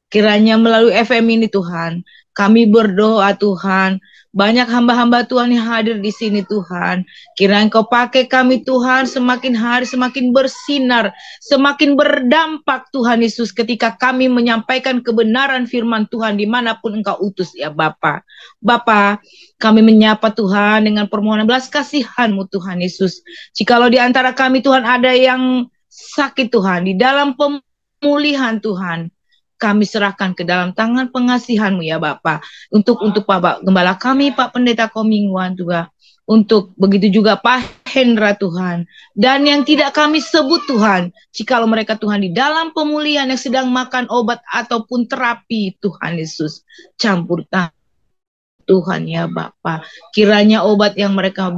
Kiranya melalui FM ini Tuhan, kami berdoa Tuhan, banyak hamba-hamba Tuhan yang hadir di sini Tuhan. Kiranya Engkau pakai kami Tuhan, semakin hari semakin bersinar, semakin berdampak Tuhan Yesus ketika kami menyampaikan kebenaran firman Tuhan dimanapun Engkau utus ya Bapa. Bapa, kami menyapa Tuhan dengan permohonan belas kasihan-Mu Tuhan Yesus. Jikalau di antara kami Tuhan ada yang sakit Tuhan, di dalam pemulihan Tuhan, kami serahkan ke dalam tangan pengasihan-Mu ya Bapa. Untuk Bapak Gembala kami, Pak Pendeta Komingwan juga. Untuk begitu juga Pak Hendra Tuhan. Dan yang tidak kami sebut Tuhan, jikalau mereka Tuhan di dalam pemulihan yang sedang makan obat ataupun terapi Tuhan Yesus. Campur tangan Tuhan ya Bapa. Kiranya obat yang mereka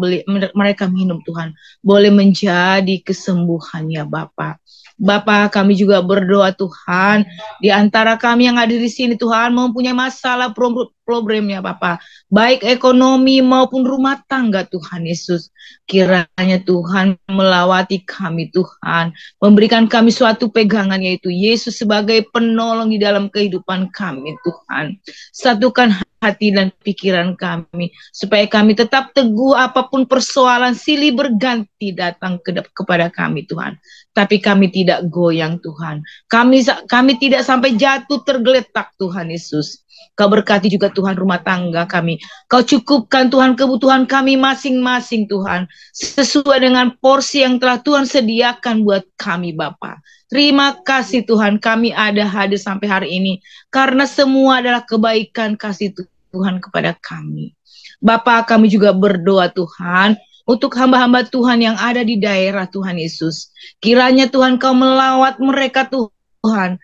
minum Tuhan boleh menjadi kesembuhan ya Bapa. Bapa, kami juga berdoa Tuhan, di antara kami yang ada di sini Tuhan mempunyai masalah problemnya Bapa, baik ekonomi maupun rumah tangga Tuhan Yesus. Kiranya Tuhan melawati kami Tuhan, memberikan kami suatu pegangan yaitu Yesus sebagai penolong di dalam kehidupan kami Tuhan. Satukan hati dan pikiran kami, supaya kami tetap teguh apapun persoalan silih berganti datang kepada kami Tuhan. Tapi kami tidak goyang Tuhan. Kami tidak sampai jatuh tergeletak Tuhan Yesus. Kau berkati juga Tuhan rumah tangga kami. Kau cukupkan Tuhan kebutuhan kami masing-masing Tuhan. Sesuai dengan porsi yang telah Tuhan sediakan buat kami Bapa. Terima kasih Tuhan kami ada hadir sampai hari ini. Karena semua adalah kebaikan kasih Tuhan kepada kami. Bapa, kami juga berdoa Tuhan untuk hamba-hamba Tuhan yang ada di daerah Tuhan Yesus. Kiranya Tuhan Kau melawat mereka Tuhan.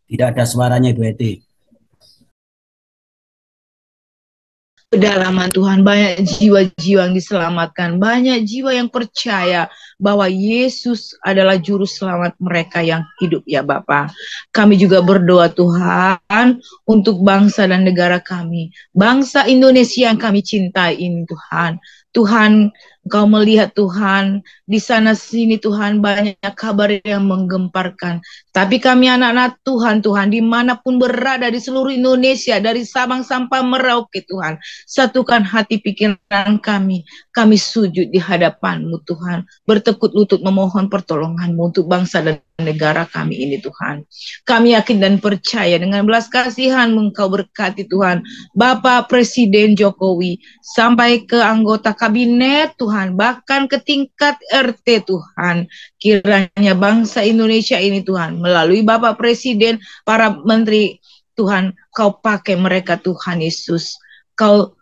Tidak ada suaranya Ibu Eti. Kedalaman Tuhan, banyak jiwa-jiwa yang diselamatkan, banyak jiwa yang percaya bahwa Yesus adalah juru selamat mereka yang hidup ya Bapa. Kami juga berdoa Tuhan untuk bangsa dan negara kami, bangsa Indonesia yang kami cintai ini Tuhan. Tuhan, Engkau melihat Tuhan, di sana sini Tuhan banyak kabar yang menggemparkan. Tapi kami anak-anak Tuhan, dimanapun berada di seluruh Indonesia, dari Sabang sampai Merauke Tuhan, satukan hati pikiran kami sujud di hadapan-Mu Tuhan, bertekuk lutut memohon pertolongan-Mu untuk bangsa dan negara kami ini Tuhan. Kami yakin dan percaya dengan belas kasihan-Mu Engkau berkati Tuhan, Bapak Presiden Jokowi, sampai ke anggota kabinet Tuhan, bahkan ke tingkat RT Tuhan. Kiranya bangsa Indonesia ini Tuhan, melalui Bapak Presiden, para menteri Tuhan, Kau pakai mereka Tuhan Yesus. Kau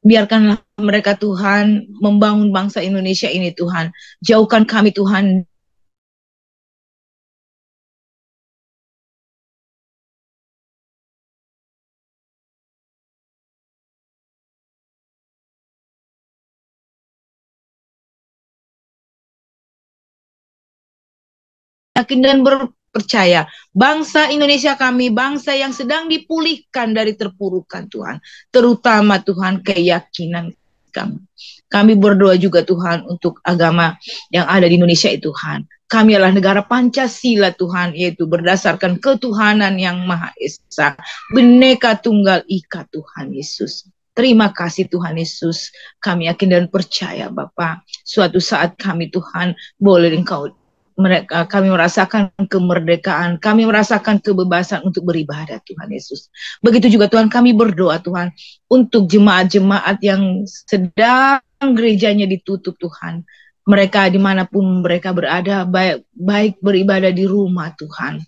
biarkanlah mereka Tuhan membangun bangsa Indonesia ini Tuhan. Jauhkan kami Tuhan yakin dan berpercaya bangsa Indonesia kami, bangsa yang sedang dipulihkan dari terpurukan Tuhan, terutama Tuhan keyakinan kami. Kami berdoa juga Tuhan untuk agama yang ada di Indonesia itu Tuhan. Kami adalah negara Pancasila Tuhan, yaitu berdasarkan ketuhanan yang Maha Esa, Bhinneka Tunggal Ika Tuhan Yesus. Terima kasih Tuhan Yesus. Kami yakin dan percaya Bapa, suatu saat kami Tuhan boleh Engkau kami merasakan kemerdekaan, kami merasakan kebebasan untuk beribadah Tuhan Yesus. Begitu juga Tuhan kami berdoa Tuhan untuk jemaat-jemaat yang sedang gerejanya ditutup Tuhan. Mereka dimanapun mereka berada, baik beribadah di rumah Tuhan.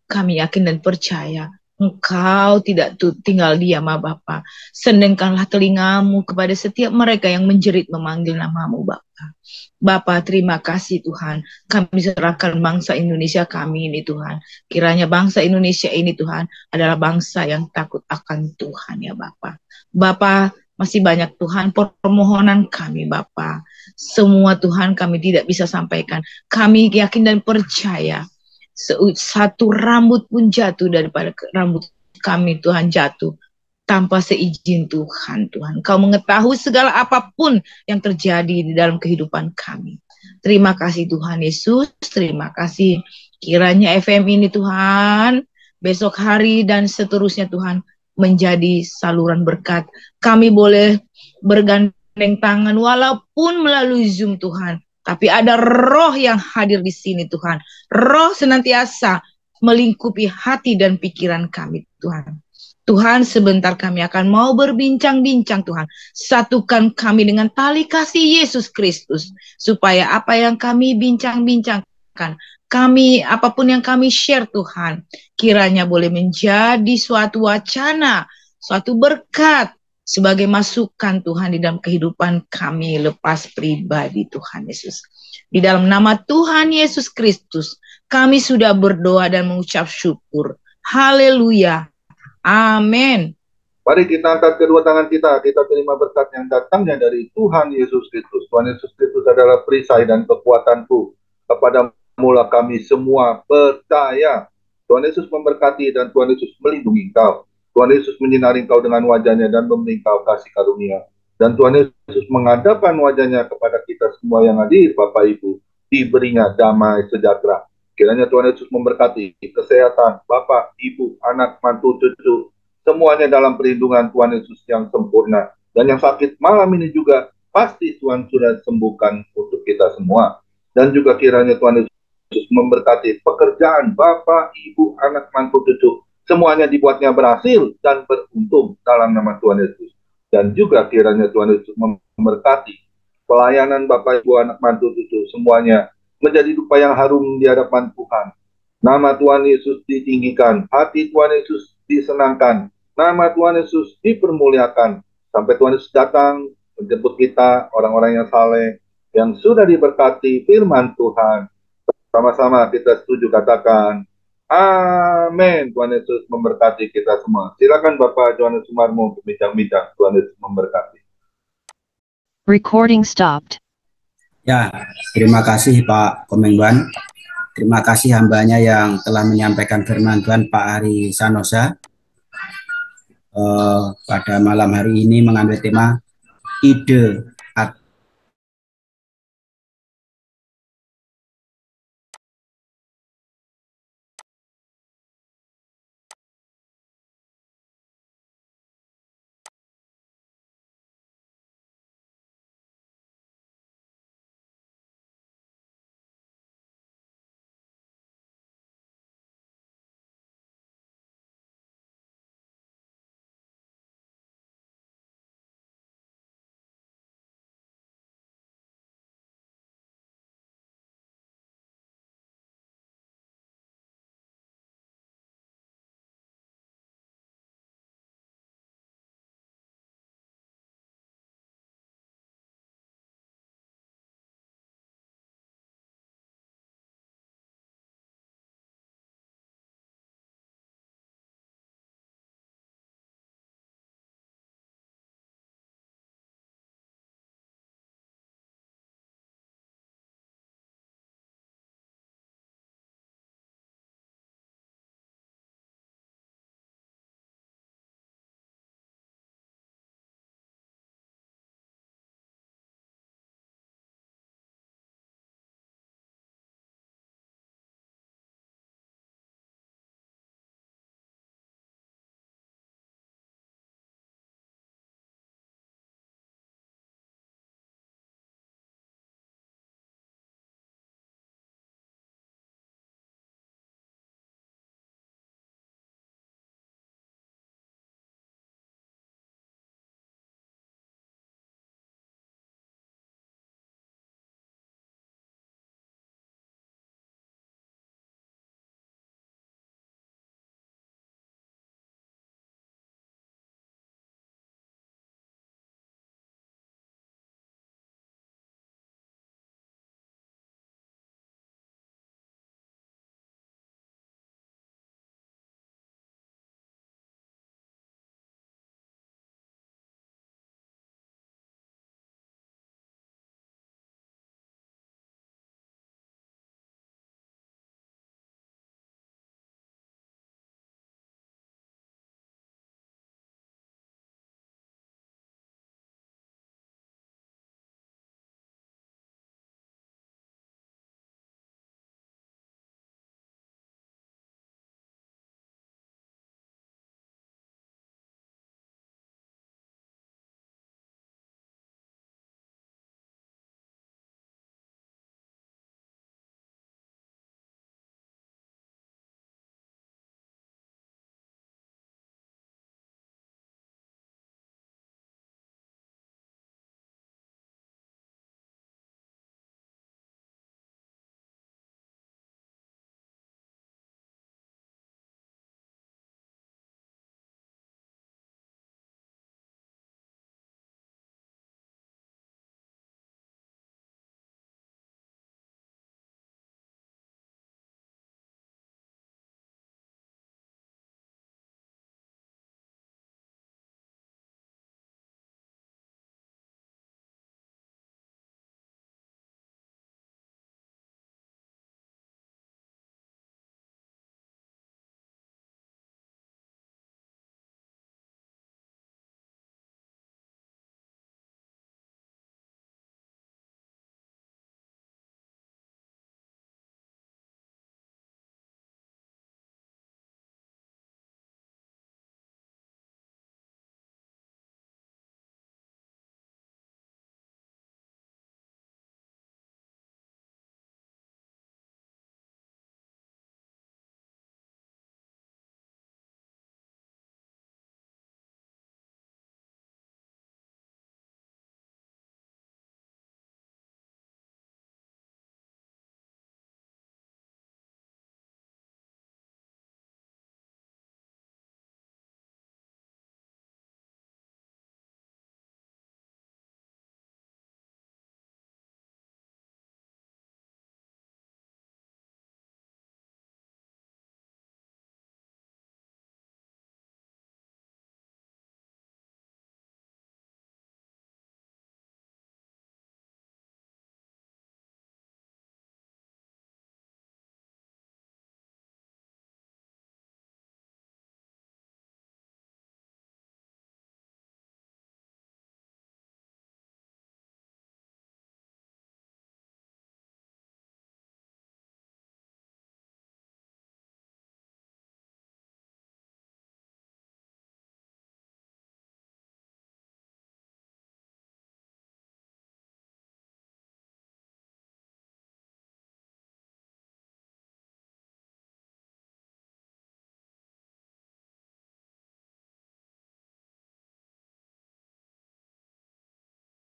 Kami yakin dan percaya Engkau tidak tinggal diam Bapa. Sendengkanlah telingamu kepada setiap mereka yang menjerit memanggil namamu Bapa. Bapa, terima kasih Tuhan. Kami serahkan bangsa Indonesia kami ini Tuhan. Kiranya bangsa Indonesia ini Tuhan adalah bangsa yang takut akan Tuhan ya Bapa. Bapa, masih banyak Tuhan permohonan kami Bapa. Semua Tuhan kami tidak bisa sampaikan. Kami yakin dan percaya satu rambut pun jatuh daripada rambut kami Tuhan jatuh tanpa seizin Tuhan. Kau mengetahui segala apapun yang terjadi di dalam kehidupan kami. Terima kasih Tuhan Yesus, terima kasih. Kiranya FM ini Tuhan besok hari dan seterusnya Tuhan menjadi saluran berkat. Kami boleh bergandeng tangan walaupun melalui Zoom Tuhan. Tapi ada roh yang hadir di sini Tuhan. Roh senantiasa melingkupi hati dan pikiran kami Tuhan. Tuhan, sebentar kami akan mau berbincang-bincang Tuhan. Satukan kami dengan tali kasih Yesus Kristus. Supaya apa yang kami bincang-bincangkan, apapun yang kami share Tuhan, kiranya boleh menjadi suatu wacana, suatu berkat, sebagai masukan Tuhan di dalam kehidupan kami lepas pribadi Tuhan Yesus. Di dalam nama Tuhan Yesus Kristus, kami sudah berdoa dan mengucap syukur. Haleluya. Amin. Mari kita angkat kedua tangan kita terima berkat yang datangnya dari Tuhan Yesus Kristus. Tuhan Yesus Kristus adalah perisai dan kekuatanku. Kepadamulah kami semua percaya. Tuhan Yesus memberkati dan Tuhan Yesus melindungi engkau. Tuhan Yesus menyinari engkau dengan wajahnya dan memberi engkau kasih karunia. Dan Tuhan Yesus menghadapkan wajahnya kepada kita semua yang hadir, Bapak Ibu, diberinya damai sejahtera. Kiranya Tuhan Yesus memberkati kesehatan Bapak, Ibu, anak, mantu, cucu, semuanya dalam perlindungan Tuhan Yesus yang sempurna. Dan yang sakit malam ini juga pasti Tuhan sudah sembuhkan untuk kita semua. Dan juga kiranya Tuhan Yesus memberkati pekerjaan Bapak, Ibu, anak, mantu, cucu, semuanya dibuatnya berhasil dan beruntung dalam nama Tuhan Yesus. Dan juga kiranya Tuhan Yesus memberkati pelayanan Bapak, Ibu, anak, mantu, cucu, semuanya menjadi rupa yang harum di hadapan Tuhan. Nama Tuhan Yesus ditinggikan, hati Tuhan Yesus disenangkan, nama Tuhan Yesus dipermuliakan, sampai Tuhan Yesus datang menjemput kita, orang-orang yang saleh, yang sudah diberkati firman Tuhan. Sama-sama kita setuju katakan, amin. Tuhan Yesus memberkati kita semua. Silakan Bapak Johannes Sumarmo untuk bincang-bincang. Tuhan Yesus memberkati. Recording stopped. Ya, terima kasih Pak Komengban. Terima kasih hambanya yang telah menyampaikan firman Tuhan, Pak Ari Sanosa. Pada malam hari ini mengambil tema ide